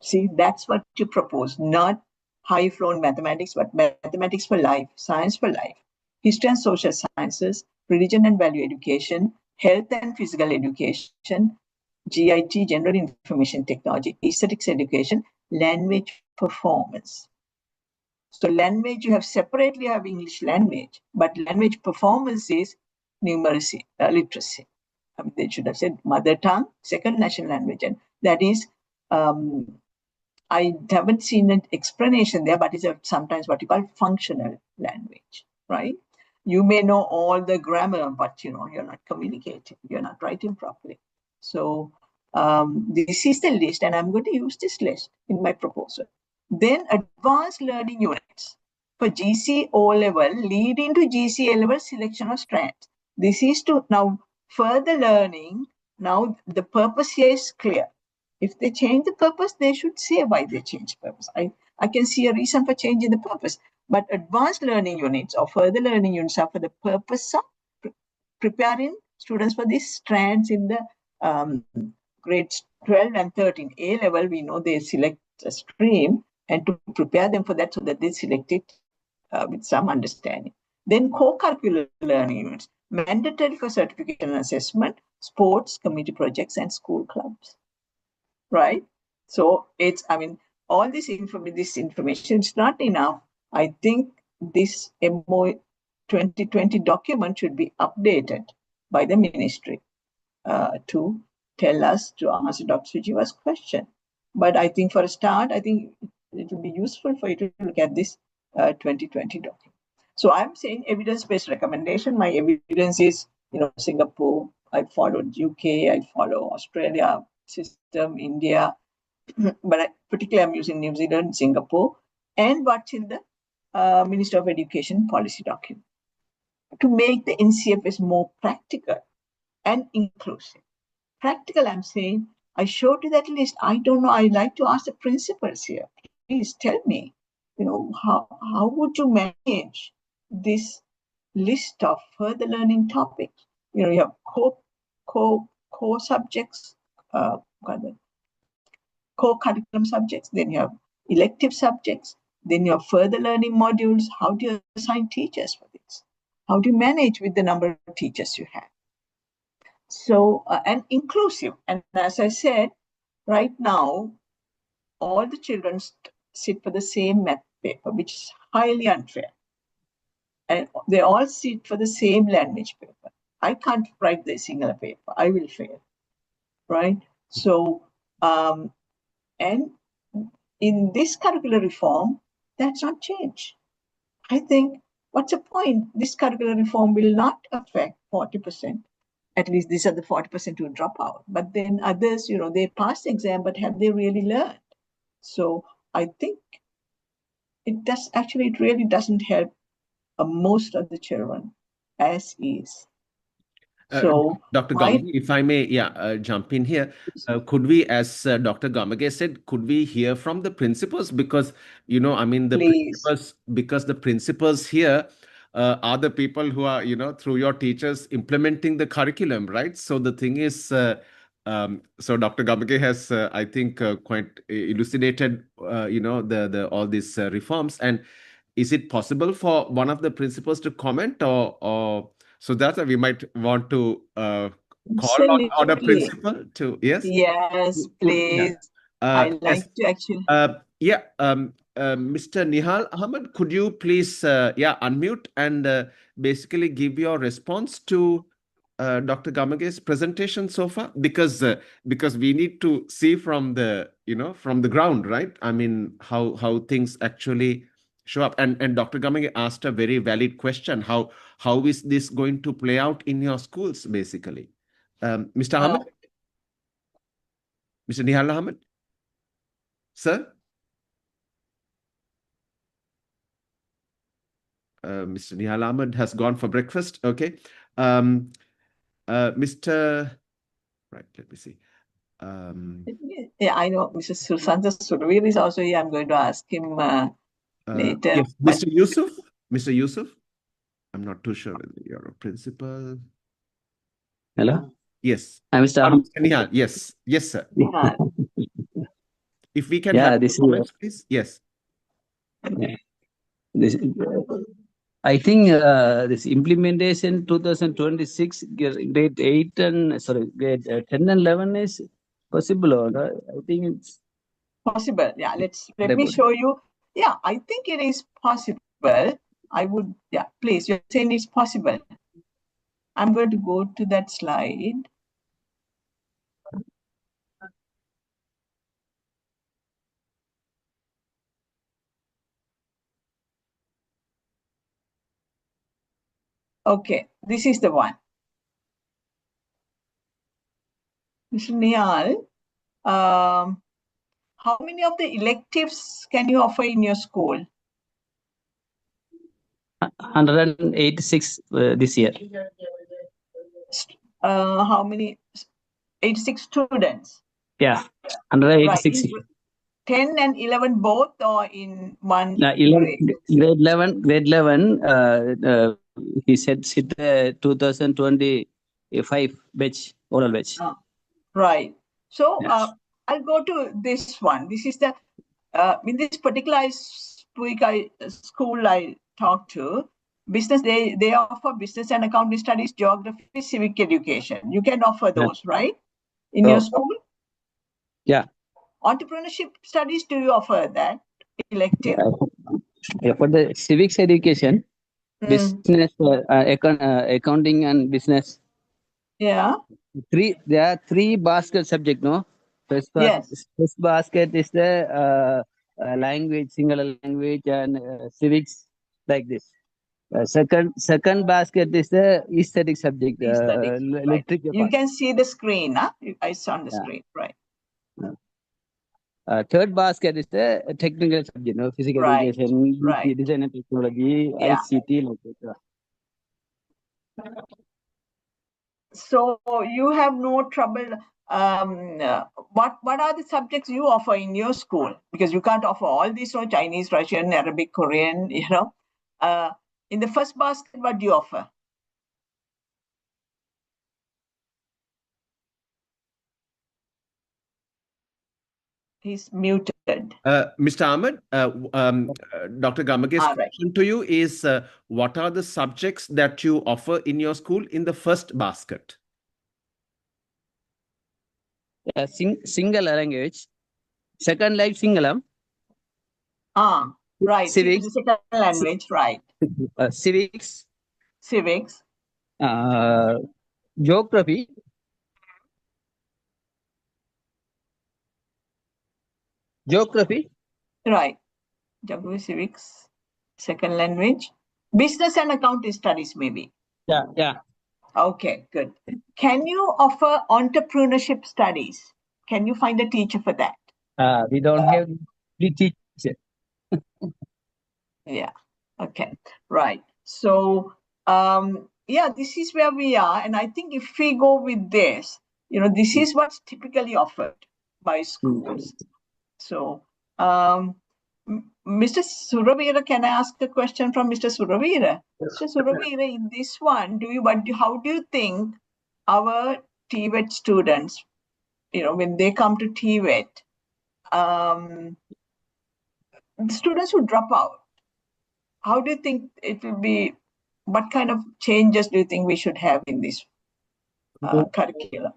See, that's what you propose, not high-flown mathematics, but mathematics for life, science for life, history and social sciences, religion and value education, health and physical education, GIT, general information technology, aesthetics education, language performance. So language, you have separately have English language, but language performance is numeracy, literacy. They should have said mother tongue, second national language. And that is, I haven't seen an explanation there, but it's sometimes what you call functional language, right? You may know all the grammar, but you're not communicating, you're not writing properly. So this is the list, and I'm going to use this list in my proposal. Then advanced learning units for GC O-level leading to GC A-level selection of strands. This is to now further learning. Now the purpose here is clear. If they change the purpose, they should say why they change purpose. I can see a reason for changing the purpose. But advanced learning units or further learning units are for the purpose of preparing students for these strands in the grades 12 and 13. A-level, we know they select a stream, and to prepare them for that so that they select it with some understanding. Then co-curricular learning units, mandatory for certification and assessment, sports, community projects, and school clubs. Right? So all this information is not enough. I think this MOE 2020 document should be updated by the ministry to tell us, to answer Dr. Sujiva's question. But I think for a start, I think it would be useful for you to look at this 2020 document. So I'm saying evidence-based recommendation. My evidence is, Singapore, I followed UK, I follow Australia system, India, but particularly I'm using New Zealand, Singapore, and what's in the Minister of Education policy document to make the NCFS more practical and inclusive. Practical, I'm saying, I showed you that list. I don't know. I'd like to ask the principals here. Please tell me, how would you manage this list of further learning topics? You have core subjects, co-curriculum subjects, then you have elective subjects, then you have further learning modules. How do you assign teachers for this? How do you manage with the number of teachers you have? So, and inclusive. And as I said, right now, all the children sit for the same math paper, which is highly unfair. And they all sit for the same language paper. I can't write the single paper. I will fail, right? So, and in this curricular reform, that's not changed. I think, what's the point? This curricular reform will not affect 40%. At least these are the 40% who drop out. But then others, they pass the exam, but have they really learned? So I think it really doesn't help most of the children as is. So, Dr. Gamage, if I may, jump in here. Could we, as Dr. Gamage said, could we hear from the principals? Because, the principals here are the people who are, through your teachers implementing the curriculum, right? So the thing is, so Dr. Gamage has, I think, quite elucidated, all these reforms. And is it possible for one of the principals to comment, or so that we might want to call on a principal to, yes? Yes, please. I'd like to actually. Mr. Nihal Ahmed, could you please unmute and basically give your response to Dr. Gamage's presentation so far? Because we need to see from the from the ground, right? I mean, how things actually show up. And Dr. Gamage asked a very valid question. How is this going to play out in your schools, basically? Mr. Ahmed? Mr. Nihal Ahmed? Sir? Mr. Nihal Ahmed has gone for breakfast. Okay. Mr. Right, let me see. I know Mr. Susanta Surveer is also here. I'm going to ask him later. Yes, Mr. Yusuf? Mr. Yusuf? I'm not too sure whether you're a principal. Hello? Yes. I'm Mr. Ahmed. Nihal, yes. Yes, sir. If we can have comments, please. Yes. I think this implementation 2026 grade 8 and grade 10 and 11 is possible, or I think it's possible. Yeah, let me show you. Yeah, I think it is possible. I would, yeah, please, you're saying it's possible. I'm going to go to that slide. Okay, this is the one. Mr. Nial, how many of the electives can you offer in your school? 186 this year. How many? 86 students. Yeah, Right. 186. 10 and 11 both, or in one grade grade? 11, he said 2025 batch, oral batch. Right. So Yes. I'll go to this one. This is the, in this particular school I talked to, business, they offer business and accounting studies, geography, civic education. You can offer those, right? In your school? Yeah. Entrepreneurship studies, do you offer that elective? Yeah, for the civics education, business, accounting and business. Yeah. There are three basket subject, no? First basket is the language, single language, and civics, like this. Second basket is the aesthetic subject, Aesthetics, right. electric. You can see the screen, huh? It's on the screen, right? Third basket is the technical subject, no? Physical Right, education, right. design and technology, Yeah. ICT, like that. So you have no trouble. What are the subjects you offer in your school? Because you can't offer all these, so Chinese, Russian, Arabic, Korean, you know. In the first basket, what do you offer? He's muted. Mr. Ahmed, Dr. Gamage's question to you is, what are the subjects that you offer in your school in the first basket? Single language. Second like Singalam. Right. Civics. The second language, right. Civics. Civics. Geography. Geography. Right. Geography, civics, second language. Business and accounting studies, maybe. Yeah. Okay, good. Can you offer entrepreneurship studies? Can you find a teacher for that? We don't have the teacher. Yeah. Okay. Right. So, yeah, this is where we are. And I think if we go with this, this is what's typically offered by schools. So, Mr. Suravira, can I ask a question from Mr. Suravira? Yes. Mr. Suravira, in this one, how do you think our TVET students, when they come to TVET, the students who drop out, how do you think it will be? What kind of changes do you think we should have in this curriculum?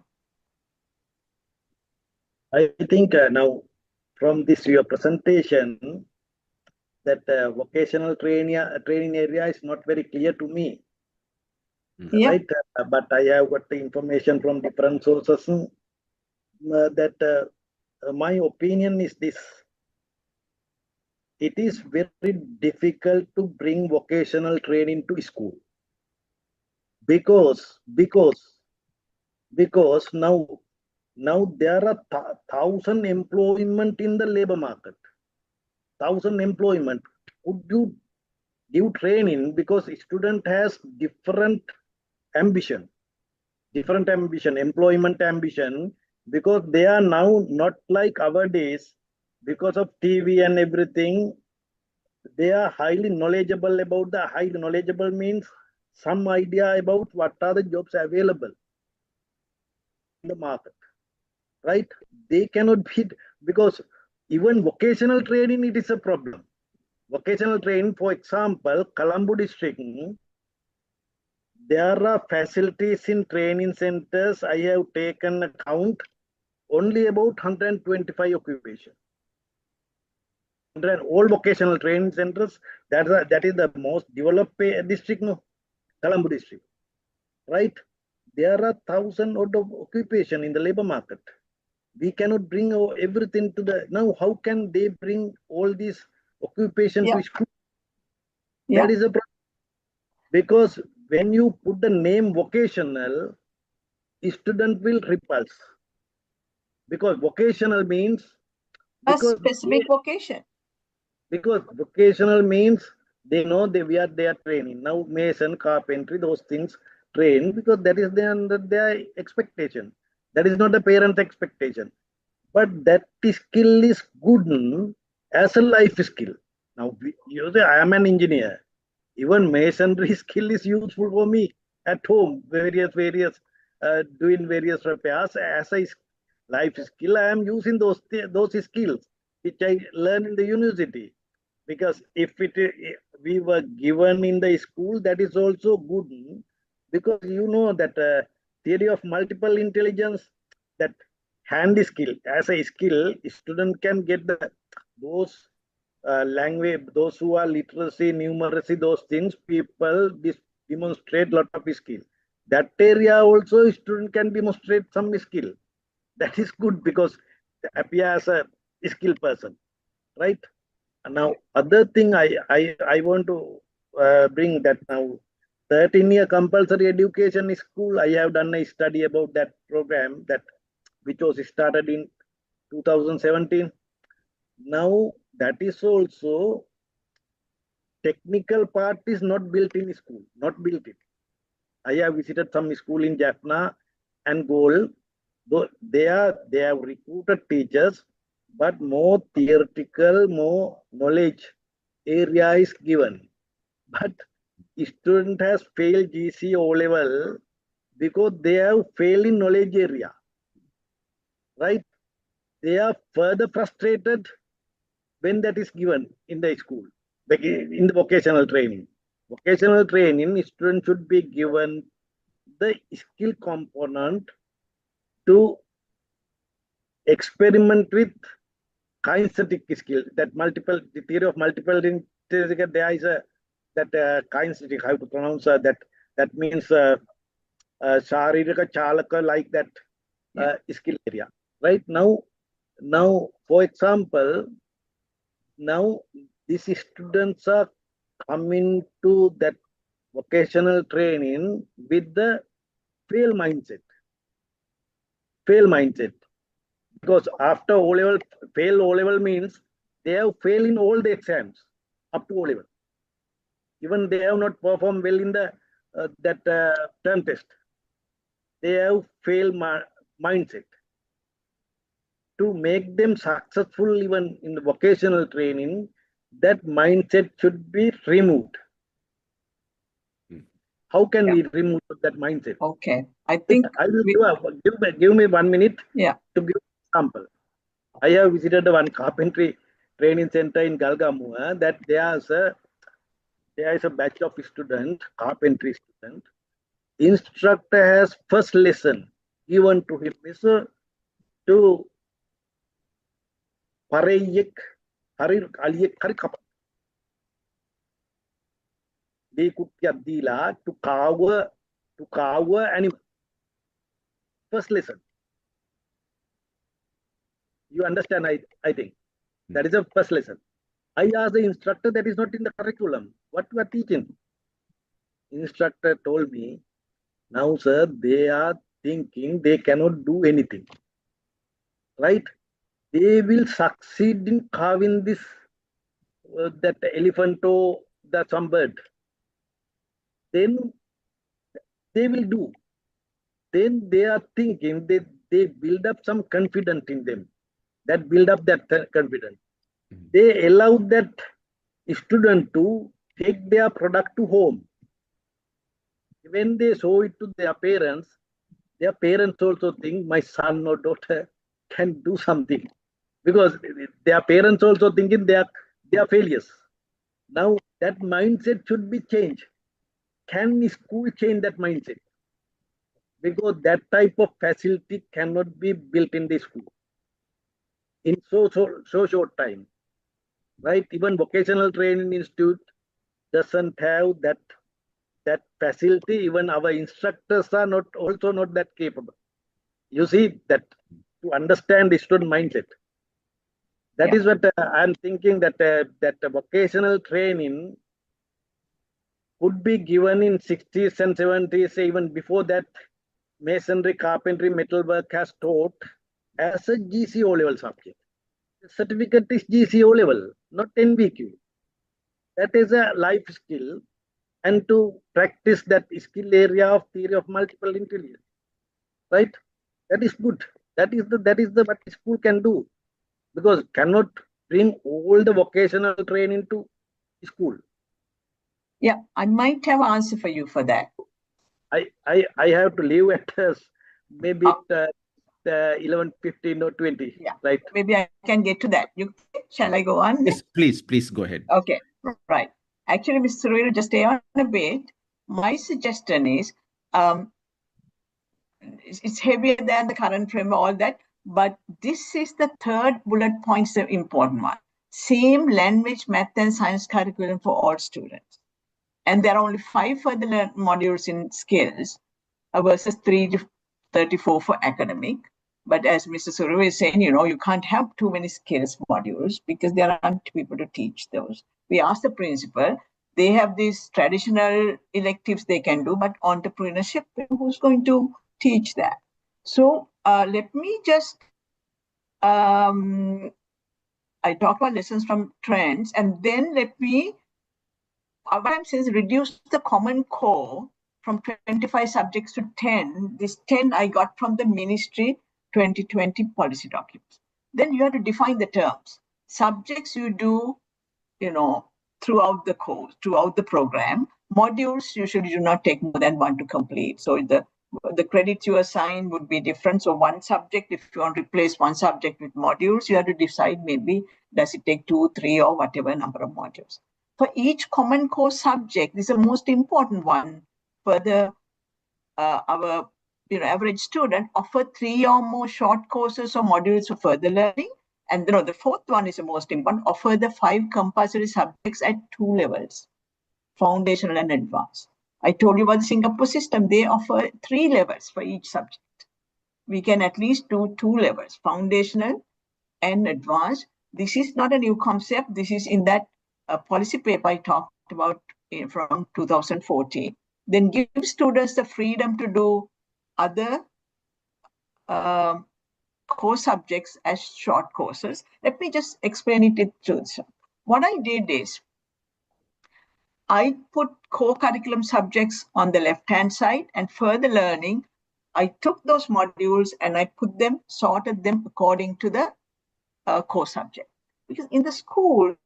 I think now from this your presentation that vocational training area is not very clear to me. Yeah. Right? But I have got the information from different sources that my opinion is this. It is very difficult to bring vocational training to school because now there are 1,000 employment in the labor market. 1,000 employment. Could you give training because student has different ambition, employment ambition, because they are now not like our days because of TV and everything. They are highly knowledgeable about the highly knowledgeable means some idea about what are the jobs available in the market, right? They cannot be, because even vocational training, it is a problem. Vocational training, for example, Colombo district, there are facilities in training centers. I have taken account only about 125 occupations. and all vocational training centers. That is the most developed district, no, Colombo district, right? There are thousands of occupation in the labor market. We cannot bring everything to the now. How can they bring all these occupation to school? That is a problem. Because when you put the name vocational, student will repulse. Because vocational means a specific vocation. Because vocational means they know they are training. Now mason, carpentry, those things train because that is their expectation. That is not the parent expectation. But that skill is good as a life skill. Now you say I am an engineer. Even masonry skill is useful for me at home. Various doing various repairs as a life skill. I am using those skills which I learned in the university. Because if we were given in the school, that is also good because you know that theory of multiple intelligence, that hand skill as a skill, student can get those language, those who are literacy, numeracy, those things, people demonstrate lot of skill. That area also student can demonstrate some skill. That is good because appear as a skilled person, right? Now, other thing I want to bring that now 13-year compulsory education school. I have done a study about that program which was started in 2017. Now that is also technical part is not built in school, not built it. I have visited some school in Jaffna and Gold. They have recruited teachers, but more theoretical, more knowledge area is given. But student has failed GC O level because they have failed in knowledge area, right? They are further frustrated when that is given in the school, like in the vocational training. Vocational training, student should be given the skill component to experiment with kinesthetic skill. That the theory of multiple intelligence, there is that kinesthetic, how to pronounce that means sharirika chalaka, like that skill area. Right now, for example, now these students are coming to that vocational training with the fail mindset. Because after O level, fail O level means they have failed in all the exams up to O level. Even they have not performed well in the term test. They have failed mindset. To make them successful even in the vocational training, that mindset should be removed. How can we remove that mindset? Okay, I think I will give me 1 minute to give an example. I have visited one carpentry training center in Galgamu. That there is a batch of student, carpentry student. Instructor has first lesson given to him is to parayek harir aliyek harikap. They could dila to carve animal. First lesson. You understand? I think that is the first lesson. I asked the instructor, that is not in the curriculum. What you are teaching? Instructor told me, now sir, they are thinking they cannot do anything. Right? They will succeed in carving this that elephant or some bird. Then they will do. Then they are thinking they build up some confidence in them. That build up that confidence. They allow that student to take their product to home. When they show it to their parents also think my son or daughter can do something, because their parents also thinking they are failures. Now that mindset should be changed. Can school change that mindset? Because that type of facility cannot be built in the school in so short time. right? Even vocational training institute doesn't have that facility. Even our instructors are also not that capable. You see that to understand the student mindset. That is what I'm thinking, that vocational training could be given in 60s and 70s, even before that. Masonry, carpentry, metalwork has taught as a GCO level subject. The certificate is GCO level, not NVQ. That is a life skill, and to practice that skill area of theory of multiple intelligence, right? That is good. That is the what school can do, because cannot bring all the vocational training to school. Yeah, I might have an answer for you for that. I have to leave at maybe 11:15 or 20. Yeah, right. Maybe I can get to that. Shall I go on? Yes, please go ahead. Okay, right. Actually, Mr. Surveyor, just stay on a bit. My suggestion is, it's heavier than the current framework, all that, but this is the third bullet point, the important one. Same language, math, and science curriculum for all students. And there are only 5 further modules in skills versus 3 to 34 for academic. But as Mr. Surveyor is saying, you can't have too many skills modules because there aren't people to teach those. We asked the principal, they have these traditional electives they can do, but entrepreneurship, who's going to teach that? So let me just, I talk about lessons from trends, and then let me, what I'm saying is reduce the common core from 25 subjects to 10. This 10 I got from the Ministry 2020 policy documents. Then you have to define the terms. Subjects you do, throughout the course, throughout the program. Modules usually do not take more than 1 to complete. So the credits you assign would be different. So one subject, if you want to replace one subject with modules, you have to decide maybe does it take 2, 3, or whatever number of modules. For each common core subject, this is the most important one for the our average student, offer 3 or more short courses or modules for further learning. And the fourth one is the most important, offer the 5 compulsory subjects at 2 levels, foundational and advanced. I told you about the Singapore system. They offer 3 levels for each subject. We can at least do 2 levels, foundational and advanced. This is not a new concept. This is in that policy paper I talked about from 2014. Then give students the freedom to do other core subjects as short courses. Let me just explain it to you. What I did is, I put core curriculum subjects on the left-hand side, and further learning, I took those modules and I sorted them according to the core subject. Because in the schools,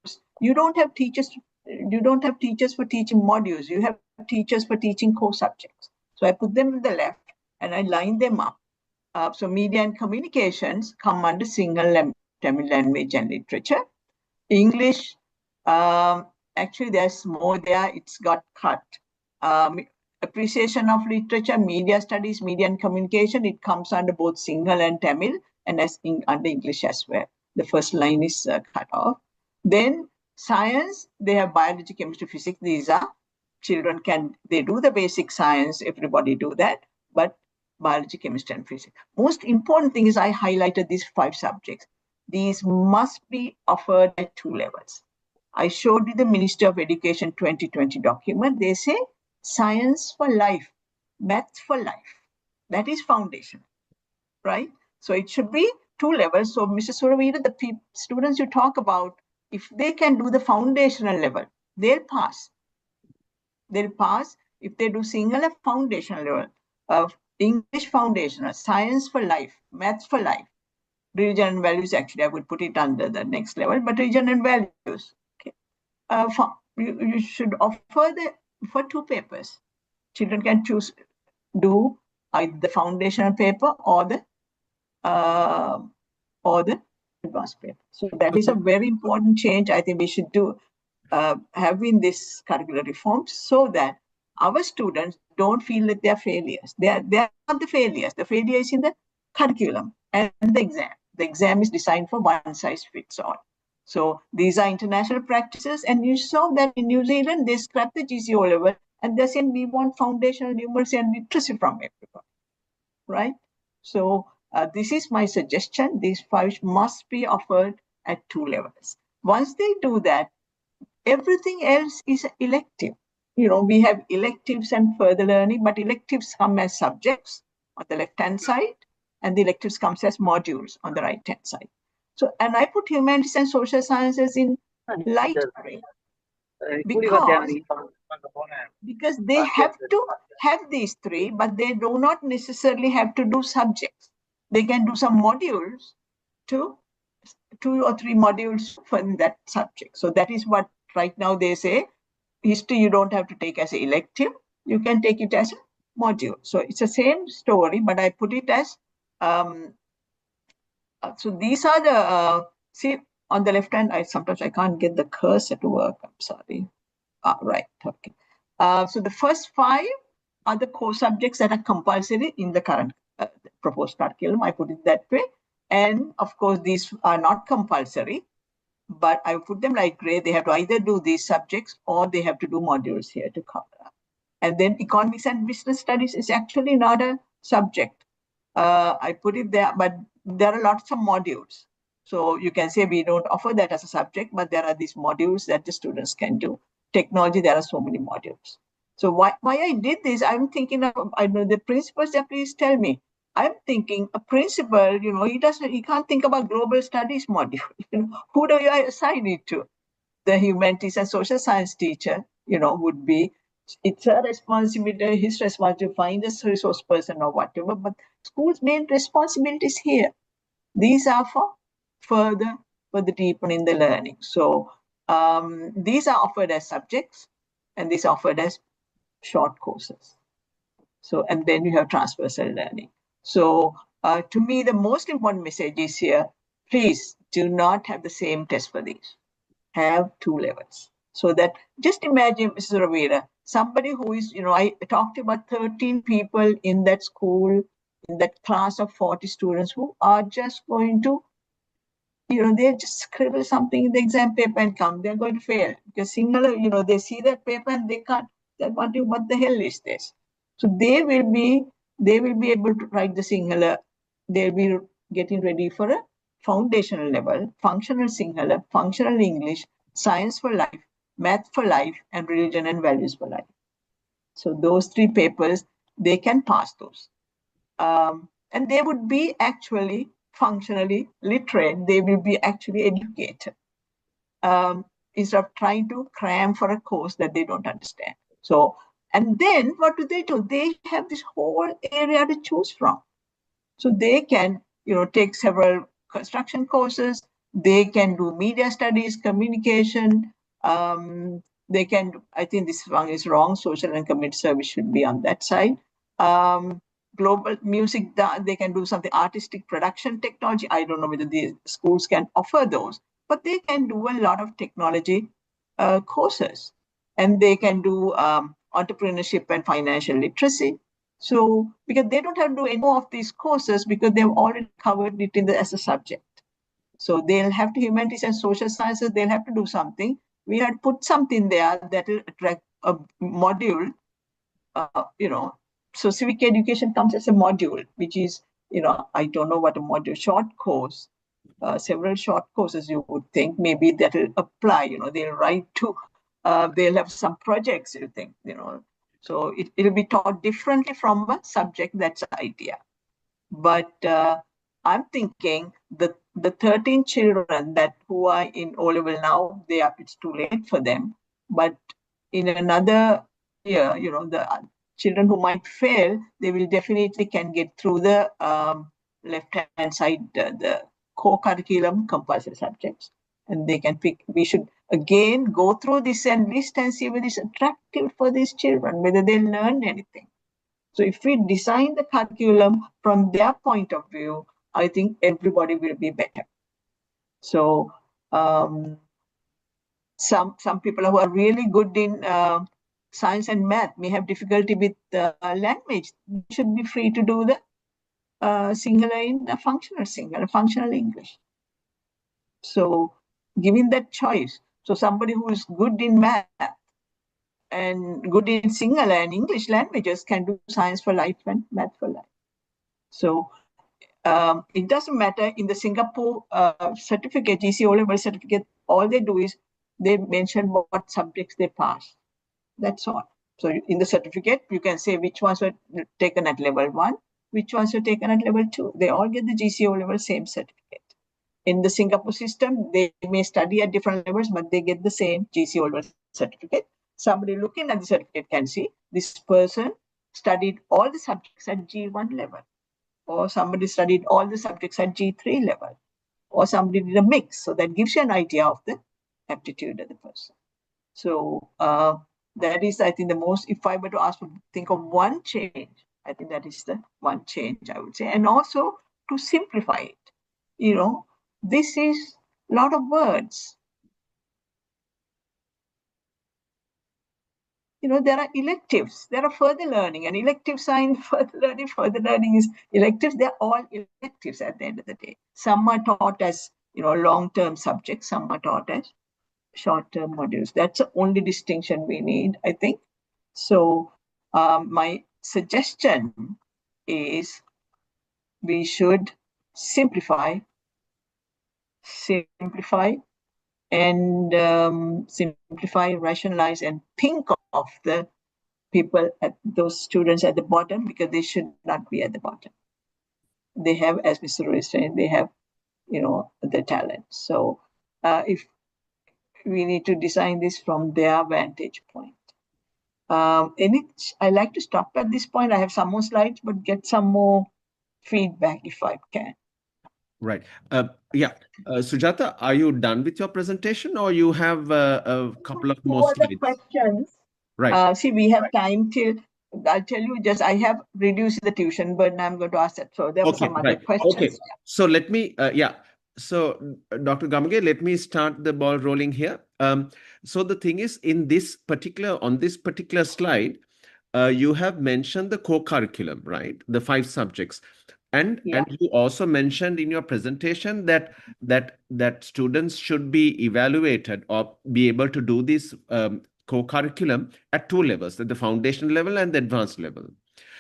you don't have teachers for teaching modules. You have teachers for teaching core subjects. So I put them on the left and I lined them up. So media and communications come under Sinhala Tamil language and literature. English, actually there's more there, it's got cut. Appreciation of literature, media studies, media and communication, it comes under both Sinhala and Tamil, and under English as well. The first line is cut off. Then science, they have biology, chemistry, physics. These are children they do the basic science, everybody do that, but biology, chemistry, and physics. Most important thing is I highlighted these 5 subjects. These must be offered at 2 levels. I showed you the Ministry of Education 2020 document. They say science for life, math for life. That is foundation, right? So it should be 2 levels. So Mr. Suravira, the students you talk about, if they can do the foundational level, they'll pass. They'll pass if they do Sinhala foundational level of English foundational, science for life, maths for life. Religion and values, actually, I would put it under the next level, but religion and values. Okay. You should offer for 2 papers. Children can do either the foundational paper or the advanced paper. So that is a very important change I think we should do, having this curricular reform, so that our students don't feel that they're failures. They're not the failures. The failure is in the curriculum and the exam. The exam is designed for one size fits all. So these are international practices, and you saw that in New Zealand, they scrapped the GCO level, and they're saying we want foundational numeracy and literacy from everybody, right? So this is my suggestion. These 5 must be offered at 2 levels. Once they do that, everything else is elective. We have electives and further learning, but electives come as subjects on the left-hand side, and the electives comes as modules on the right-hand side. So, and I put humanities and social sciences in light gray because they have to have these 3, but they do not necessarily have to do subjects. They can do some modules to 2 or 3 modules for that subject. So that is what right now they say. History you don't have to take as an elective. You can take it as a module. So it's the same story, but I put it as so these are the see on the left hand. Sometimes I can't get the cursor to work. I'm sorry. Right. Okay. So the first 5 are the core subjects that are compulsory in the current proposed curriculum. I put it that way. And of course, these are not compulsory, but I put them like gray. They have to either do these subjects or they have to do modules here to cover up. And then economics and business studies is actually not a subject. I put it there, but there are lots of modules. So you can say we don't offer that as a subject, but there are these modules that the students can do. Technology, there are so many modules. So why I did this, I'm thinking of, I know the principals that please tell me. I'm thinking a principal, he can't think about global studies module. Who do you assign it to? The humanities and social science teacher, would be, it's her responsibility, his responsibility to find a resource person or whatever, but school's main responsibility is here. These are for further deepening the learning. So these are offered as subjects, and these are offered as short courses. So, and then you have transversal learning. So to me, the most important message is here, please do not have the same test for these. Have 2 levels. So that, just imagine, Mrs. Ravira, somebody who is, I talked about 13 people in that school, in that class of 40 students who are just going to, they just scribble something in the exam paper and come, they're going to fail. Because Sinhala, they see that paper and they can't, they're wondering what the hell is this? So they will be able to write the Sinhala, they'll be getting ready for a foundational level, functional Sinhala, functional English, science for life, math for life, and religion and values for life. So those 3 papers, they can pass those. And they would be actually functionally literate, they will be actually educated. Instead of trying to cram for a course that they don't understand. So, and then what do? They have this whole area to choose from. So they can, take several construction courses, they can do media studies, communication, they can, I think this one is wrong, social and community service should be on that side. Global music, they can do something, artistic production technology. I don't know whether the schools can offer those, but they can do a lot of technology courses. And they can do entrepreneurship and financial literacy. So, because they don't have to do any more of these courses because they've already covered it as a subject. So they'll have to, humanities and social sciences, they'll have to do something. We had put something there that will attract a module, so civic education comes as a module, which is, I don't know what a module, short course, several short courses you would think, maybe that will apply, they'll write to, they'll have some projects, you think, so it'll be taught differently from a subject, that's the idea. But I'm thinking the 13 children who are in O-level now, it's too late for them. But in another year, the children who might fail, they will definitely can get through the left-hand side, the core curriculum compulsory subjects, and they can pick. We should again go through this and list and see whether it's attractive for these children, whether they learn anything. So if we design the curriculum from their point of view, I think everybody will be better. So some people who are really good in science and math may have difficulty with language. They should be free to do the Sinhala in functional English. So giving that choice. So somebody who is good in math and good in Sinhala and English languages can do science for life and math for life. So it doesn't matter in the Singapore certificate, GC O-level certificate, all they do is they mention what subjects they pass. That's all. So in the certificate, you can say which ones were taken at level 1, which ones were taken at level 2. They all get the GC O-level same certificate. In the Singapore system, they may study at different levels, but they get the same GC O-level certificate. Somebody looking at the certificate can see this person studied all the subjects at G1 level, or somebody studied all the subjects at G3 level, or somebody did a mix. So that gives you an idea of the aptitude of the person. So that is, I think, the most, if I were to ask to think of one change, I think that is the one change I would say. And also to simplify it, you know, this is a lot of words. You know, there are electives, there are further learning, and electives are in further learning is electives. They're all electives at the end of the day. Some are taught as, you know, long-term subjects, some are taught as short-term modules. That's the only distinction we need, I think. So my suggestion is we should simplify, and simplify, rationalize, and think of the people, at those students at the bottom, because they should not be at the bottom. They have, as Mr. Roy is saying, they have, you know, the talent. So if we need to design this from their vantage point. I like to stop at this point. I have some more slides, but get some more feedback if I can. Right. Sujata, are you done with your presentation, or you have a couple of more slides? Questions. Right. See, we have time till, I'll tell you, just I have reduced the tuition burden. I'm going to ask that. So there were some other questions. Okay. So let me, So Dr. Gamage, let me start the ball rolling here. So the thing is, on this particular slide, you have mentioned the co-curriculum, right? The 5 subjects. And you also mentioned in your presentation that students should be evaluated or be able to do this co-curriculum at 2 levels, at the foundation level and the advanced level.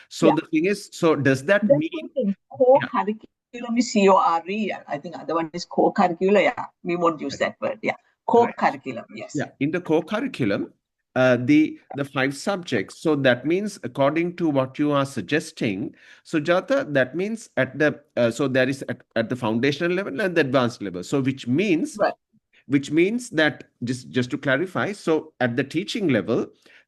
So the thing is, so does that mean co-curriculum is CORE? I think other one is co-curricular. Yeah, we won't use that word. Yeah, co-curriculum. Yes. Yeah, in the co-curriculum, the 5 subjects. So that means, according to what you are suggesting, Sujata, that means at the so there is at the foundational level and the advanced level. So which means that, just to clarify, so at the teaching level,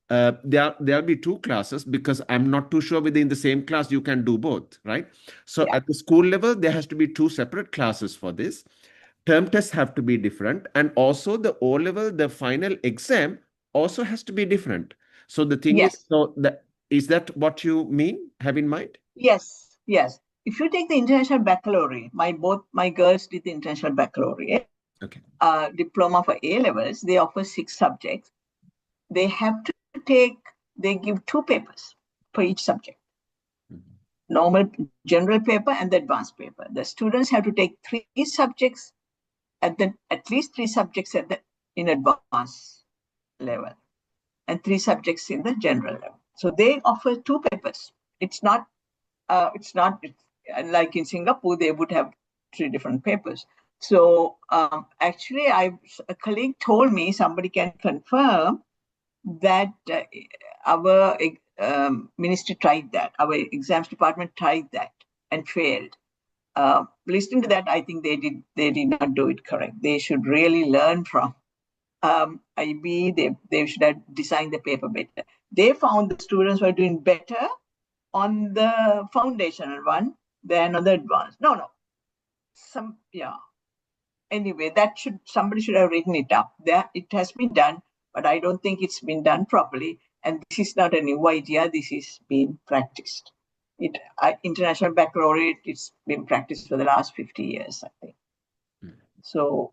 there'll be 2 classes, because I'm not too sure whether in the same class you can do both, right? So at the school level, there has to be 2 separate classes for this. Term tests have to be different, and also the O-level, the final exam also has to be different. So the thing is that what you have in mind? Yes. If you take the international baccalaureate, both my girls did the international baccalaureate. Okay. Diploma for A-levels, they offer 6 subjects. They have to they give 2 papers for each subject. Normal general paper and the advanced paper. The students have to take 3 subjects at least 3 subjects in advanced level and 3 subjects in the general level. So they offer 2 papers. It's not like in Singapore, they would have 3 different papers. So actually, a colleague told me, somebody can confirm that our ministry tried that. Our exams department tried that and failed. Listening to that, I think they did not do it correct. They should really learn from IB. They should have designed the paper better. They found the students were doing better on the foundational one than on the advanced. Anyway, somebody should have written it up. It has been done, but I don't think it's been done properly. And this is not a new idea. This is being practiced. International baccalaureate, it's been practiced for the last 50 years, I think. So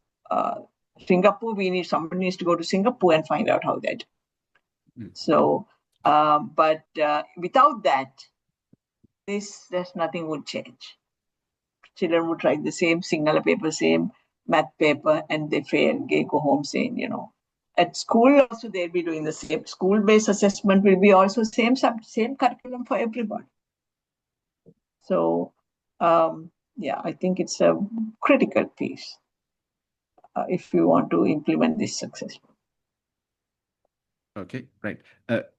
Singapore, somebody needs to go to Singapore and find out how they do. So, but without that, there's nothing would change. Children would write the same Sinhala paper, same math paper and they fail, they go home saying, you know, at school also they'll be doing the same. School-based assessment will be also same curriculum for everybody. So yeah, I think it's a critical piece if you want to implement this successfully. Okay, right.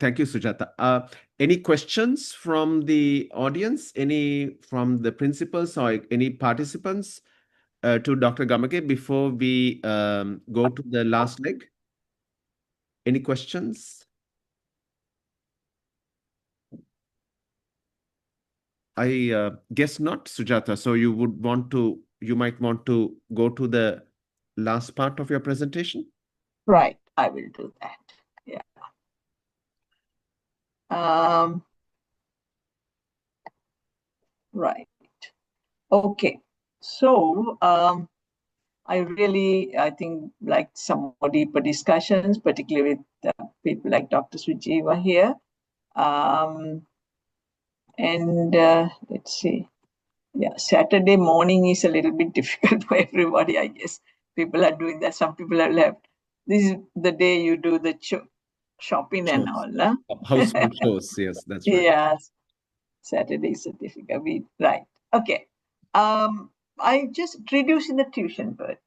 Thank you, Sujata. Any questions from the audience? Any from the principals or any participants to Dr. Gamage before we go to the last leg? Any questions? I guess not, Sujata. So you might want to go to the last part of your presentation? Right, I will do that. Yeah. Right. Okay. So I think like some more deeper discussions, particularly with people like Dr. Sujiva here. Let's see. Yeah, Saturday morning is a little bit difficult for everybody, I guess. People are doing that. Some people have left. This is the day you do the shopping and all. Huh? Household chores, yes, that's right. Yes. Saturday is a difficult week. Right. Okay. I just reducing the tuition burden.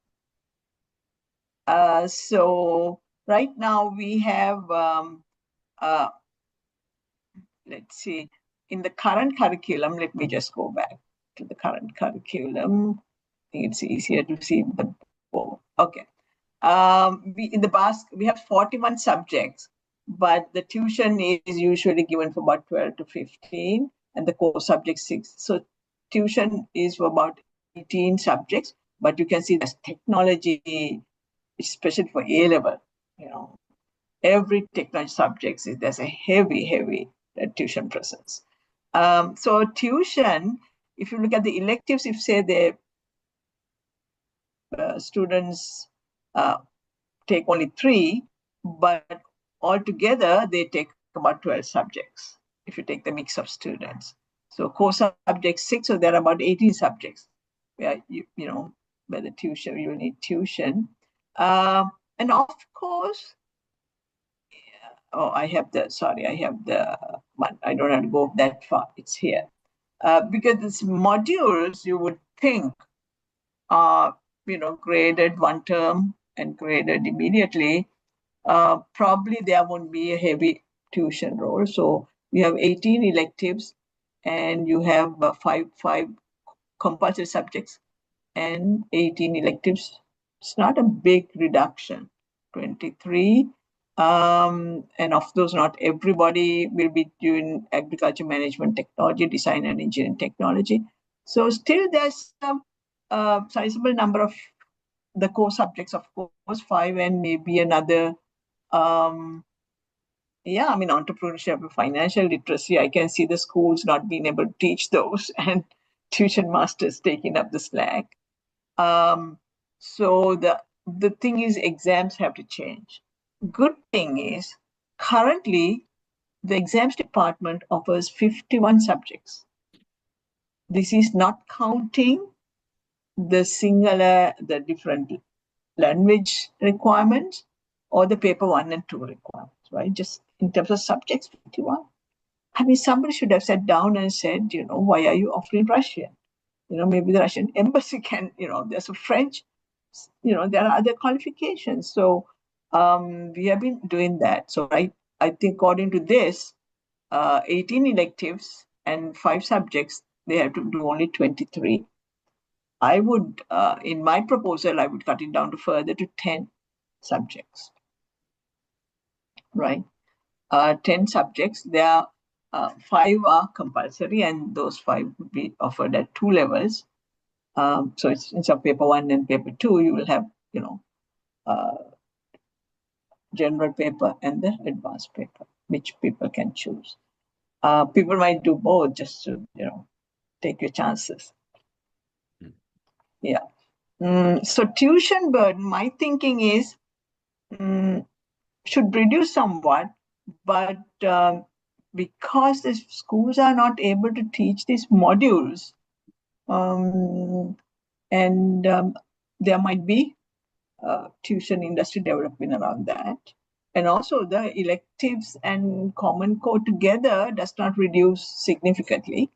So right now we have, let's see, in the current curriculum, let me just go back to the current curriculum. I think it's easier to see the board. Okay. We have 41 subjects, but the tuition is usually given for about 12 to 15 and the core subject 6. So tuition is for about 18 subjects, but you can see there's technology, especially for A-level, you know, every technology subject, there's a heavy tuition presence. So tuition, if you look at the electives, if say the students take only 3, but altogether they take about 12 subjects if you take the mix of students. So core subject 6, so there are about 18 subjects where you know where the tuition, you need tuition. And of course, I have the one. I don't have to go that far. It's here. Because these modules you would think are, graded one term and graded immediately. Probably there won't be a heavy tuition role. So you have 18 electives and you have five compulsory subjects and 18 electives. It's not a big reduction, 23. And of those, not everybody will be doing agriculture management technology, design and engineering technology. So still there's a sizable number of the core subjects, of course, 5 and maybe another, entrepreneurship, financial literacy. I can see the schools not being able to teach those and tuition masters taking up the slack. So the thing is, exams have to change. Good thing is, currently, the exams department offers 51 subjects. This is not counting the different language requirements or the paper 1 and 2 requirements, right? Just in terms of subjects, 51. I mean, somebody should have sat down and said, why are you offering Russian? Maybe the Russian embassy can, there's a French, there are other qualifications. So we have been doing that. So I think according to this, 18 electives and 5 subjects, they have to do only 23. I would, in my proposal, I would cut it down to further to 10 subjects, right? 10 subjects, there are 5 are compulsory and those 5 would be offered at 2 levels. So it's in some paper 1 and paper 2, you will have, general paper and the advanced paper, which people can choose. People might do both just to, take your chances. Yeah. So tuition burden, my thinking is, should reduce somewhat, but because the schools are not able to teach these modules, there might be tuition industry development around that. And also the electives and common core together does not reduce significantly,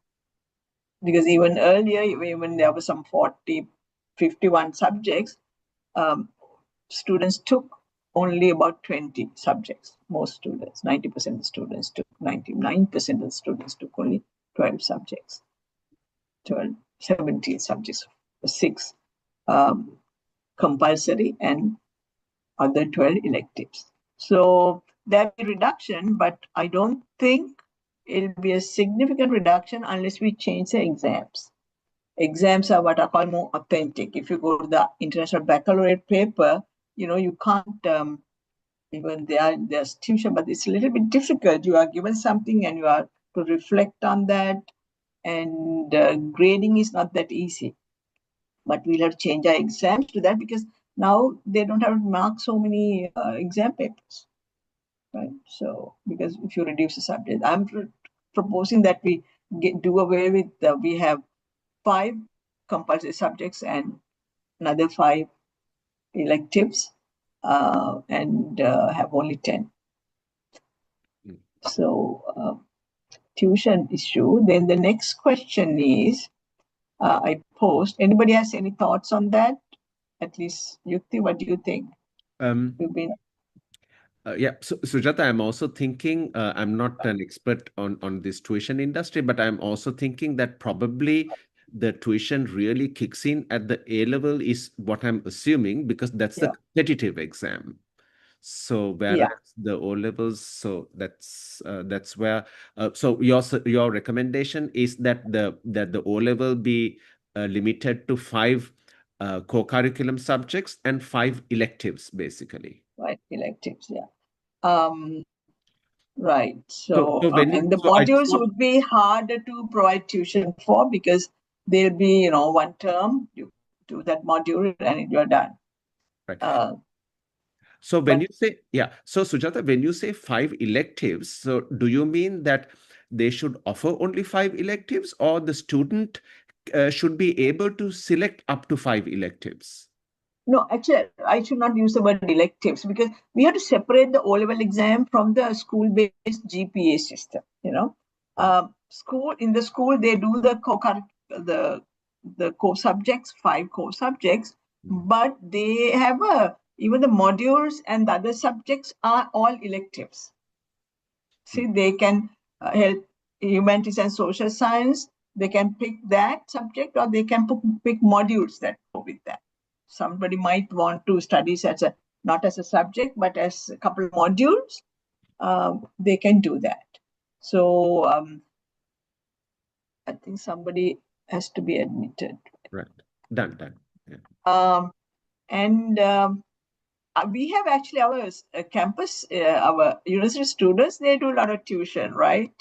because even earlier, when there were some 51 subjects, students took only about 20 subjects. Most students, 90% of the students took, 99% of the students took only 12 subjects, 17 subjects, 6 compulsory and other 12 electives. So there'll be reduction, but I don't think it'll be a significant reduction unless we change the exams. Exams are what I call more authentic. If you go to the International Baccalaureate paper, you can't, even there's tuition, but it's a little bit difficult. You are given something and you are to reflect on that, and grading is not that easy. But we'll have to change our exams to that, because now they don't have to mark so many exam papers, right? So, because if you reduce the subject, I'm proposing that we do away with, we have 5 compulsory subjects and another 5 electives, and have only 10. So, tuition issue. Then the next question is, I posed. Anybody has any thoughts on that? At least, Yukti, what do you think? You've been. Yeah, so Sujata, I'm also thinking, I'm not an expert on this tuition industry, but I'm also thinking that probably the tuition really kicks in at the A level is what I'm assuming, because that's the competitive exam. So whereas the O levels, so that's where. So your recommendation is that the O level be limited to 5 co-curriculum subjects and 5 electives, basically. 5 electives, yeah. Right. So, and the so I just modules would be harder to provide tuition for, because there'll be, one term, you do that module and you're done. Right. So when you say, so Sujata, when you say 5 electives, so do you mean that they should offer only 5 electives, or the student should be able to select up to 5 electives? No, actually, I should not use the word electives, because we have to separate the O-level exam from the school-based GPA system. In the school, they do the core subjects, 5 core subjects, but they have even the modules and the other subjects are all electives. See, they can help humanities and social science. They can pick that subject, or they can pick modules that go with that. Somebody might want to study not as a subject, but as a couple of modules. They can do that. So I think somebody has to be admitted. Right. Done. Yeah. And we have actually our campus, our university students, they do a lot of tuition, right?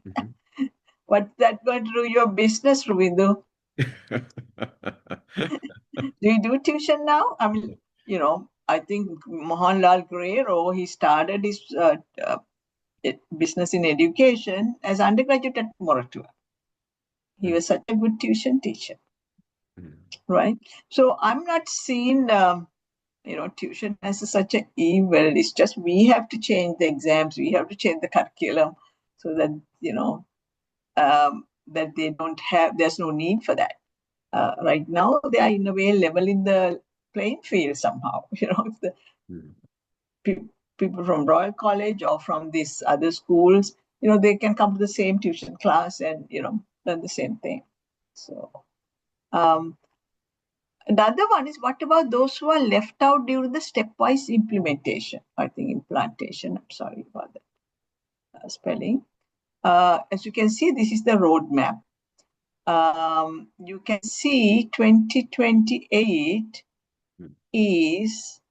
Mm-hmm. What's that going to do your business, Ruvindu? Do you do tuition now? I mean, I think Mohanlal Guerrero, he started his business in education as undergraduate at Moratuwa. He was such a good tuition teacher, right? So I'm not seeing, tuition as such an evil. It's just we have to change the exams, we have to change the curriculum, so that that they don't have. There's no need for that. Right now, they are in a way leveling the playing field somehow. If the people from Royal College or from these other schools, they can come to the same tuition class and learn the same thing. So. The other one is, what about those who are left out during the stepwise implementation? I think implantation. I'm sorry about that spelling. As you can see, this is the roadmap. You can see 2028 is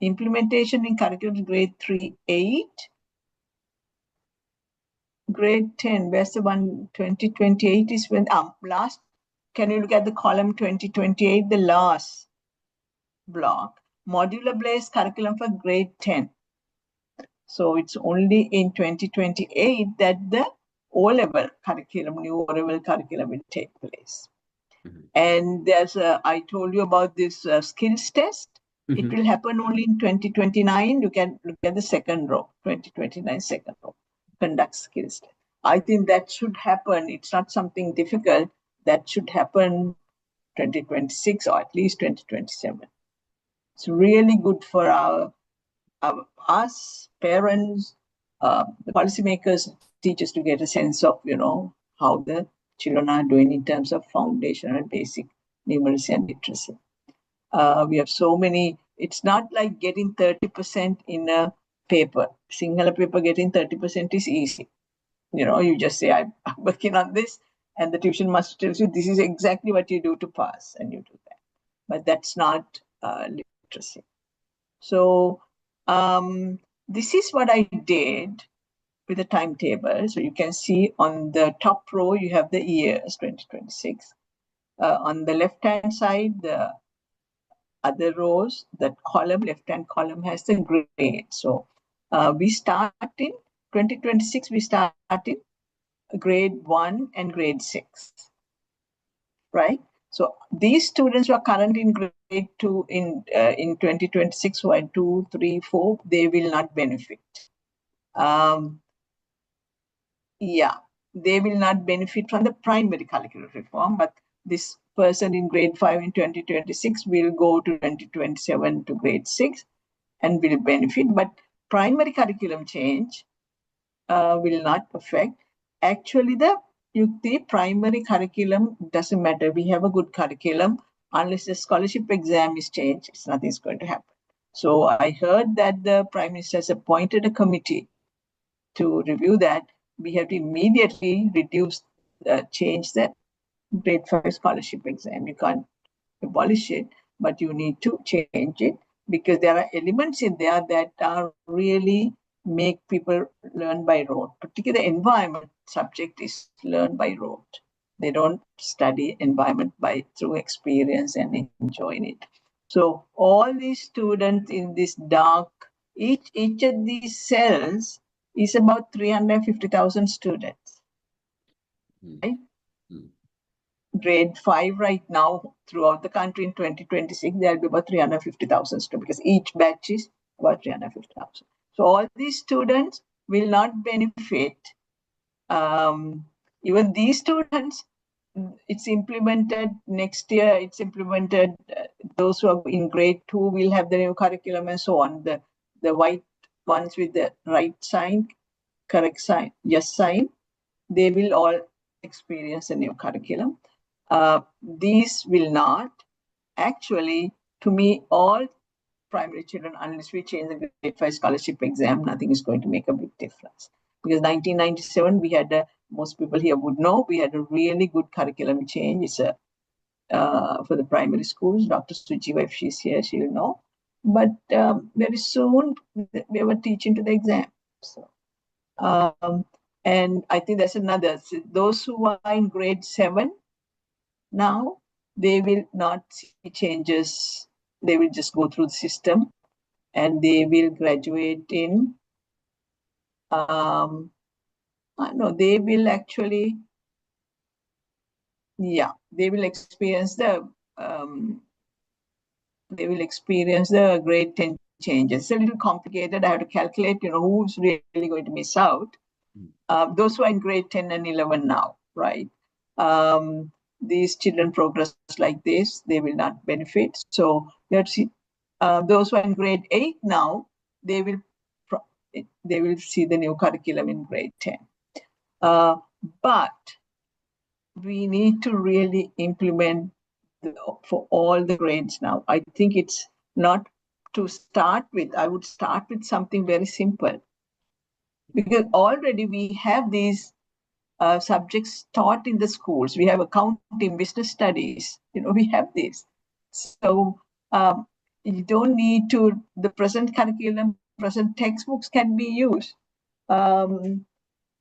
implementation in curriculum grade 3-8. Grade 10, where's the one? 2028 is when last. Can you look at the column 2028, the last block, modular-based curriculum for grade 10. So it's only in 2028 that the O-level curriculum, new O-level curriculum will take place. And there's I told you about this skills test. It will happen only in 2029. You can look at the second row, 2029 second row, conduct skills test. I think that should happen. It's not something difficult. That should happen 2026 or at least 2027. It's really good for us, parents, the policymakers, teachers to get a sense of, how the children are doing in terms of foundational and basic numeracy and literacy. We have so many, it's not like getting 30% in a paper. Sinhala paper getting 30% is easy. You just say, I'm working on this, and the tuition master tells you, this is exactly what you do to pass, and you do that. But that's not literacy. So this is what I did with the timetable. So you can see on the top row, you have the years 2026. On the left-hand side, the other rows, the left-hand column has the grade. So we start in 2026, we start in grade 1 and grade 6, right? So these students who are currently in grade 2 in 2026, who are 2, 3, 4, they will not benefit. They will not benefit from the primary curriculum reform, but this person in grade 5 in 2026 will go to 2027 to grade 6 and will benefit. But primary curriculum change will not affect. Actually, the primary curriculum doesn't matter. We have a good curriculum. Unless the scholarship exam is changed, nothing's going to happen. So I heard that the Prime Minister has appointed a committee to review that. We have to immediately change the grade 5 scholarship exam. You can't abolish it, but you need to change it, because there are elements in there that are really make people learn by rote. Particularly the environment subject is learned by rote. They don't study environment through experience and enjoying it. So all these students in this dark, each of these cells is about 350,000 students. Right? Grade 5 right now throughout the country in 2026, there'll be about 350,000 students, because each batch is about 350,000. So all these students will not benefit. Even these students, it's implemented next year, it's implemented, those who are in grade 2 will have the new curriculum and so on. The white ones with the right sign, correct sign, yes sign, they will all experience a new curriculum. These will not. Actually, to me, all primary children, unless we change the grade 5 scholarship exam, nothing is going to make a big difference. Because 1997, we had, most people here would know, we had a really good curriculum change. It's for the primary schools. Dr. Sujiva, if she's here, she'll know. But very soon, we were teaching to the exam. So, and I think that's another. So those who are in grade 7 now, they will not see changes. They will just go through the system, and they will graduate in, they will actually, they will experience the grade 10 changes. It's a little complicated. I have to calculate, who's really going to miss out. Those who are in grade 10 and 11 now, right? These children progress like this, they will not benefit. So let's see, those who are in grade 8 now, they will see the new curriculum in grade 10. But we need to really implement for all the grades now. I think it's not to start with. I would start with something very simple, because already we have these subjects taught in the schools. We have accounting, business studies, we have this. So you don't need to, the present curriculum, present textbooks can be used.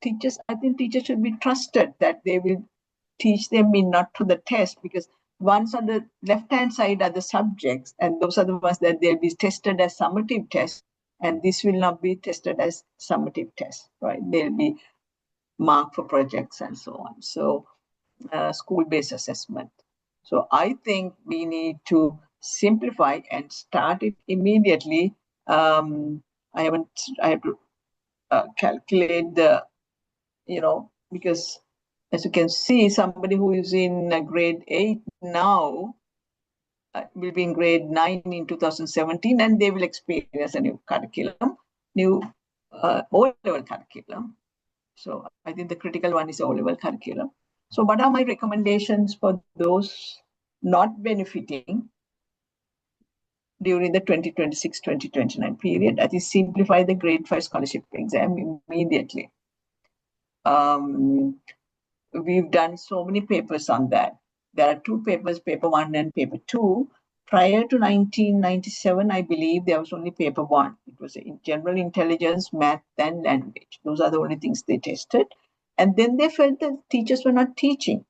Teachers, I think teachers should be trusted that they will teach them not to the test, because ones on the left-hand side are the subjects, and those are the ones that they'll be tested as summative tests, and this will not be tested as summative tests, right? They'll be marked for projects and so on. So school-based assessment. So I think we need to simplify and start it immediately. I have to calculate the, because as you can see, somebody who is in grade 8 now will be in grade 9 in 2017, and they will experience a new curriculum, new O-level curriculum. So I think the critical one is O-level curriculum. So what are my recommendations for those not benefiting during the 2026-2029 period? That is, simplify the grade 5 scholarship exam immediately. We've done so many papers on that. There are 2 papers, paper 1 and paper 2. Prior to 1997, I believe there was only paper 1. It was in general intelligence, math, and language. Those are the only things they tested. And then they felt that teachers were not teaching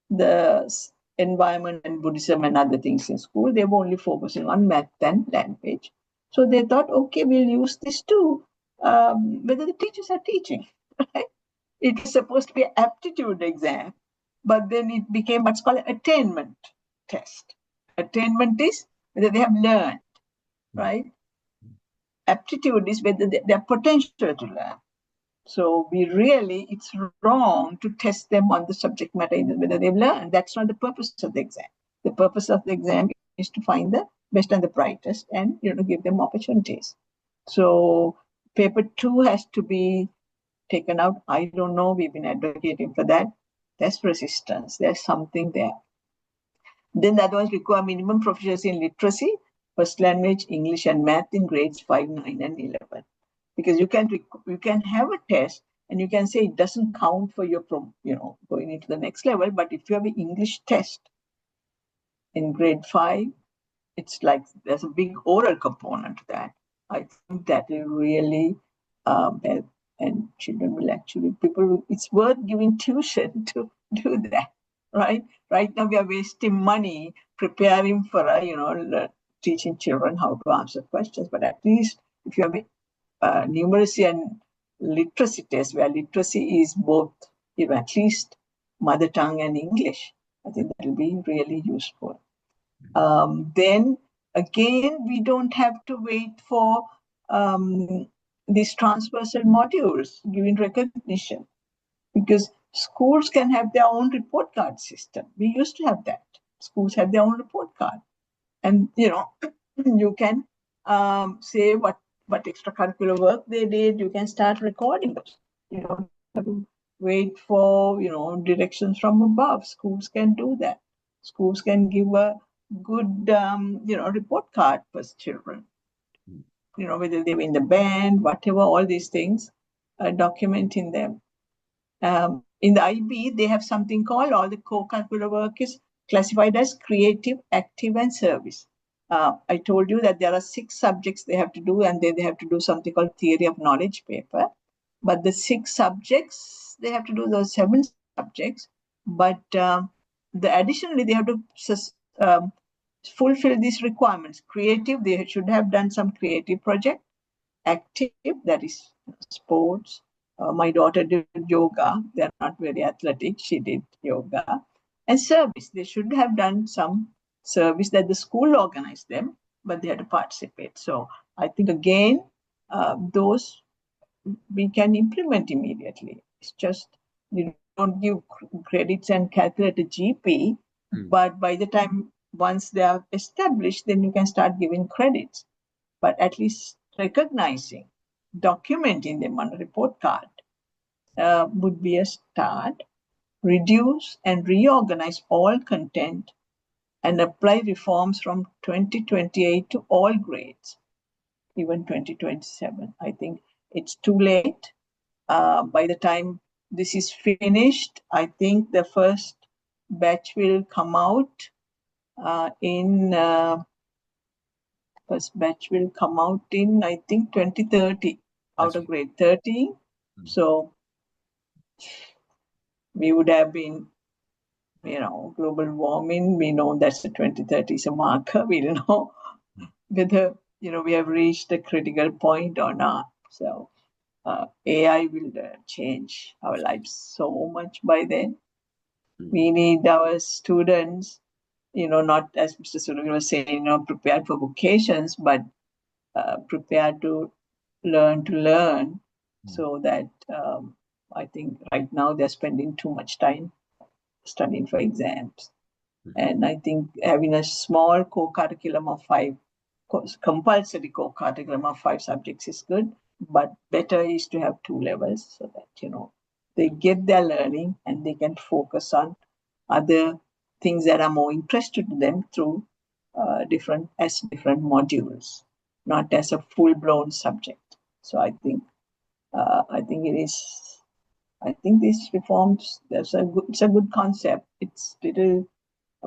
the environment and Buddhism and other things in school. They were only focusing on math and language. So they thought, okay, we'll use this too, whether the teachers are teaching, right? It was supposed to be an aptitude exam, but then it became what's called an attainment test. Attainment is whether they have learned, right? Aptitude is whether they have potential to learn. So it's wrong to test them on the subject matter, whether they've learned. That's not the purpose of the exam. The purpose of the exam is to find the best and the brightest and, give them opportunities. So paper 2 has to be taken out. I don't know. We've been advocating for that. There's resistance. There's something there. Then the other ones require minimum proficiency in literacy, first language, English, and math in grades 5, 9, and 11. Because you can have a test and you can say it doesn't count for your going into the next level. But if you have an English test in grade 5, it's like there's a big oral component to that. I think that will really help. And children will it's worth giving tuition to do that, right? Right now we are wasting money preparing for, teaching children how to answer questions. But at least if you have numeracy and literacy test, where literacy is both, at least mother tongue and English, I think that will be really useful. Then again, we don't have to wait for these transversal modules giving recognition, because schools can have their own report card system. We used to have that. Schools have their own report card. And, you can say what extracurricular work they did. You can start recording those. You don't have to wait for, directions from above. Schools can do that. Schools can give a good, report card for children. Whether they were in the band, whatever, all these things, documenting them. In the IB, they have something called, all the co-curricular work is classified as creative, active, and service. I told you that there are 6 subjects they have to do, and then they have to do something called theory of knowledge paper. But the 6 subjects, they have to do those 7 subjects. But additionally, they have to fulfill these requirements. Creative, they should have done some creative project. Active, that is sports. My daughter did yoga. They're not very athletic. She did yoga. And service, they should have done some service that the school organized them, but they had to participate. So I think, again, those we can implement immediately. It's just you don't give credits and calculate a GP, but by the time once they are established, then you can start giving credits. But at least recognizing, documenting them on a report card would be a start. Reduce and reorganize all content and apply reforms from 2028 to all grades, even 2027. I think it's too late. By the time this is finished, I think the first batch will come out I think 2030 out of grade 13. So we would have been, global warming. We know that's the 2030 is a marker. We'll know whether, we have reached a critical point or not. So AI will change our lives so much by then. We need our students not as Mr. Surya was saying, prepared for vocations, but prepared to learn, so that I think right now they're spending too much time studying for exams. And I think having a small co-curriculum of 5, compulsory co-curriculum of 5 subjects is good, but better is to have 2 levels, so that, they get their learning and they can focus on other things that are more interesting to them through different modules, not as a full-blown subject. So I think these reforms, it's a good concept. It's little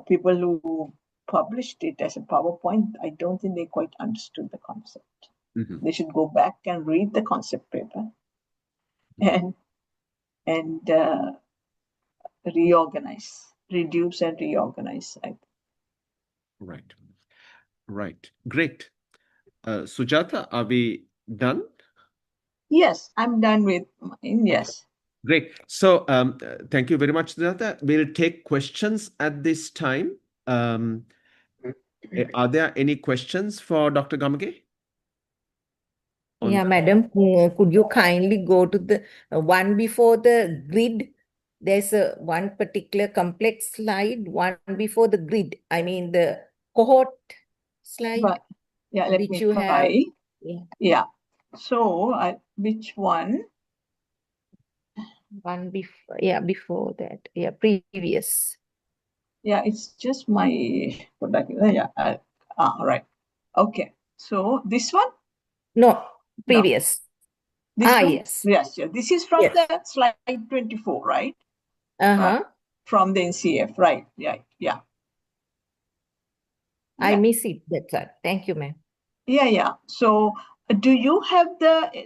people who published it as a PowerPoint, I don't think they quite understood the concept. They should go back and read the concept paper and reduce and reorganize. Right. Great. Sujata, are we done? Yes, I'm done with mine. Yes. Great. So thank you very much, Sujata. We'll take questions at this time. Are there any questions for Dr. Gamage? Yeah, madam, could you kindly go to the one before the grid? There's one particular complex slide, one before the grid. I mean the cohort slide. But, yeah, let which me you try. have. Yeah. So which one? One before, before that. Yeah, previous. Yeah, it's just my product. Yeah. Right. Okay. So this one? No, previous. No. This one? Yes. Yes. This is from the slide 24, right? From the NCF, right? Yeah. I miss it. That's all. Thank you, ma'am. Yeah. So do you have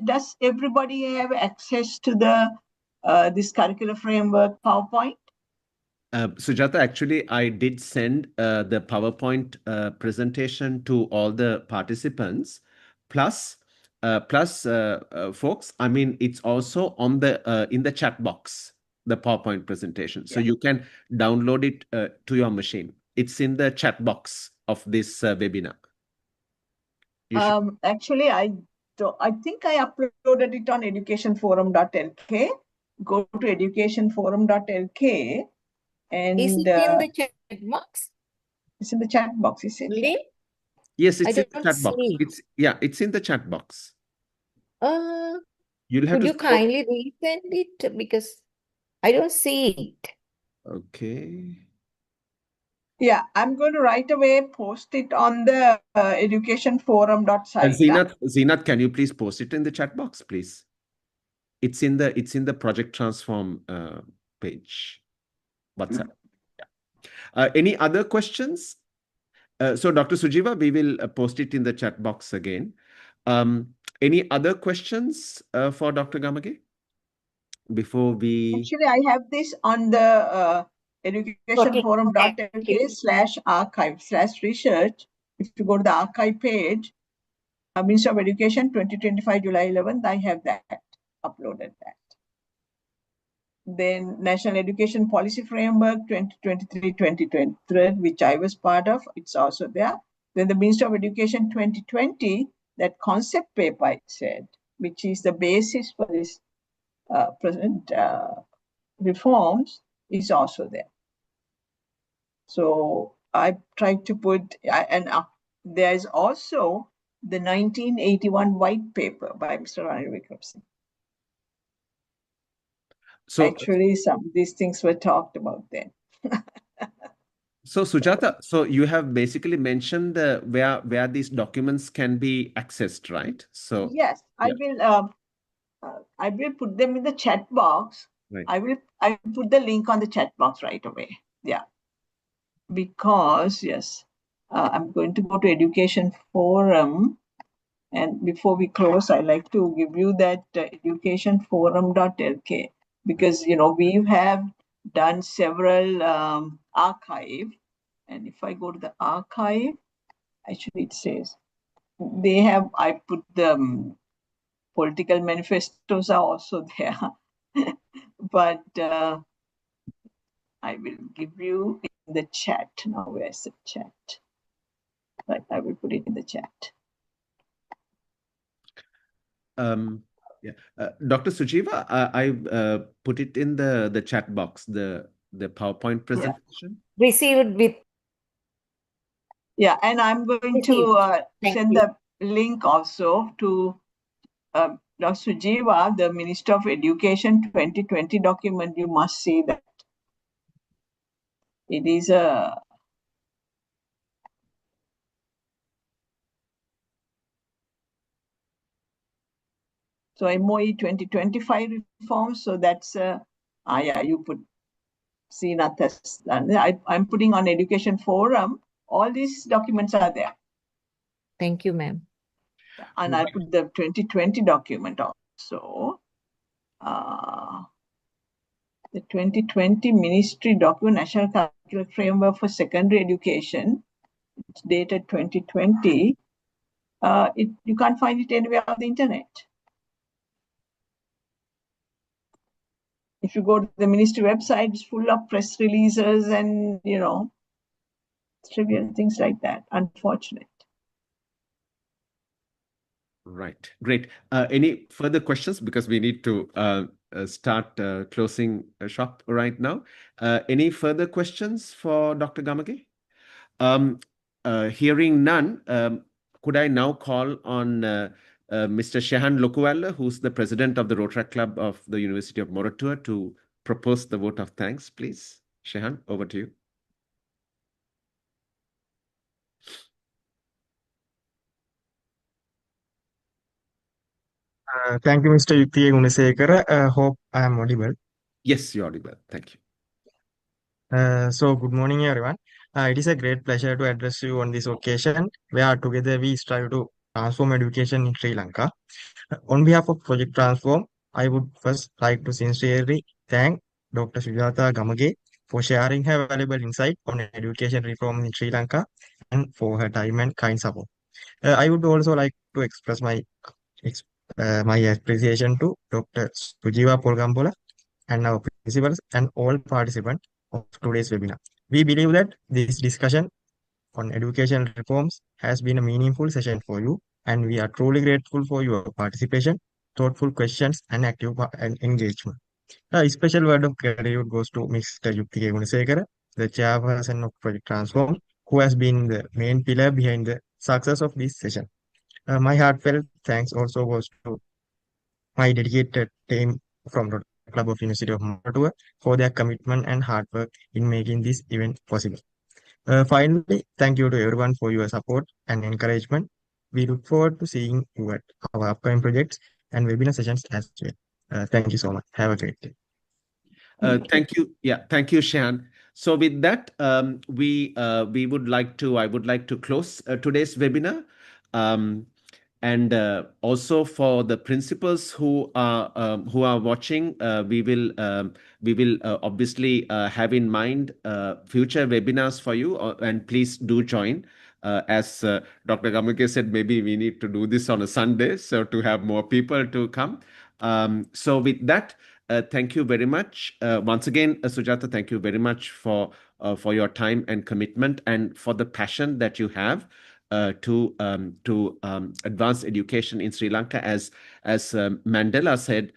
does everybody have access to this curricular framework PowerPoint? Sujata, actually, I did send the PowerPoint presentation to all the participants. Plus, folks, I mean, it's also on the in the chat box, the PowerPoint presentation. So you can download it to your machine. It's in the chat box of this webinar. Actually, I think I uploaded it on educationforum.lk. Go to educationforum.lk. And is it in the chat box? It's in the chat box, is it? Really? Yes, it's in the chat box. It's in the chat box. You'll have could you kindly resend it, because I don't see it. Okay. Yeah, I'm going to right away post it on the educationforum.site. Zeenath, can you please post it in the chat box, please? It's in the Project Transform page. WhatsApp. Any other questions? So Dr. Sujiva, we will post it in the chat box again. Any other questions for Dr. Gamage? Before we... Actually, I have this on the educationforum.lk/archive/research. If you go to the archive page, Ministry of Education 2025 July 11th, I have that, uploaded that. Then National Education Policy Framework 2023-2023, which I was part of, it's also there. Then the Ministry of Education 2020, that concept paper I said, which is the basis for this present reforms, is also there. So I tried to put, and there is also the 1981 white paper by Mr. Ranil Wickremesinghe. So actually, some of these things were talked about then. So Sujata, so you have basically mentioned where these documents can be accessed, right? So yes, I will put them in the chat box. Right. I will put the link on the chat box right away. Yeah, because yes, I'm going to go to Education Forum, and before we close, I like to give you that educationforum.lk, because we have done several archive, and if I go to the archive, actually it says they have. I put the political manifestos are also there, but I will give you the chat. Now, where's the chat? Right, I will put it in the chat. Dr. Sujiva, I put it in the chat box, the PowerPoint presentation. Received with. Yeah, and I'm going to send the link also to Dr. Sujiva, the Minister of Education 2020 document. You must see that. It is a so MOE 2025 reforms. So that's yeah, you put Srinath's. I'm putting on Education Forum. All these documents are there. Thank you, ma'am. And I put the 2020 document also. The 2020 Ministry document, National Curricular Framework for Secondary Education, it's dated 2020. You can't find it anywhere on the internet. If you go to the ministry website, it's full of press releases and, trivial things like that. Unfortunate. Right. Great. Any further questions? Because we need to start closing shop right now. Any further questions for Dr. Gamage? Hearing none, could I now call on Mr. Shehan Lokuwala, who's the president of the Rotaract Club of the University of Moratuwa, to propose the vote of thanks, please. Shehan, over to you. Thank you, Mr. Yuktiya Gunasekara. Hope I am audible. Yes, you're audible. Thank you. So, good morning, everyone. It is a great pleasure to address you on this occasion, where together we strive to transform education in Sri Lanka. On behalf of Project Transform, I would first like to sincerely thank Dr. Sujatha Gamage for sharing her valuable insight on education reform in Sri Lanka and for her time and kind support. I would also like to express my appreciation to Dr. Sujiva Polgambola and our principals and all participants of today's webinar. We believe that this discussion on education reforms has been a meaningful session for you, and we are truly grateful for your participation, thoughtful questions, and active engagement. A special word of gratitude goes to Mr. Yuktiya Gunasekara, the chairperson of Project Transform, who has been the main pillar behind the success of this session. My heartfelt thanks also goes to my dedicated team from the Club of University of Moratuwa for their commitment and hard work in making this event possible. Finally, thank you to everyone for your support and encouragement. We look forward to seeing you at our upcoming projects and webinar sessions as well. Thank you so much. Have a great day. Thank you. Yeah, thank you, Shan. So with that, I would like to close today's webinar. And also for the principals who are watching, we will obviously have in mind future webinars for you, and please do join. As Dr. Gamage said, maybe we need to do this on a Sunday, so to have more people to come. So with that, thank you very much. Once again, Sujatha, thank you very much for your time and commitment and for the passion that you have to advance education in Sri Lanka. As Mandela said,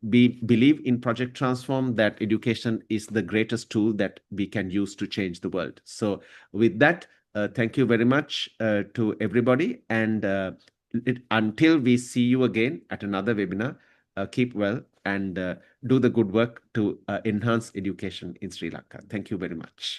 we believe in Project Transform that education is the greatest tool that we can use to change the world. So with that, thank you very much to everybody. And until we see you again at another webinar, keep well and do the good work to enhance education in Sri Lanka. Thank you very much.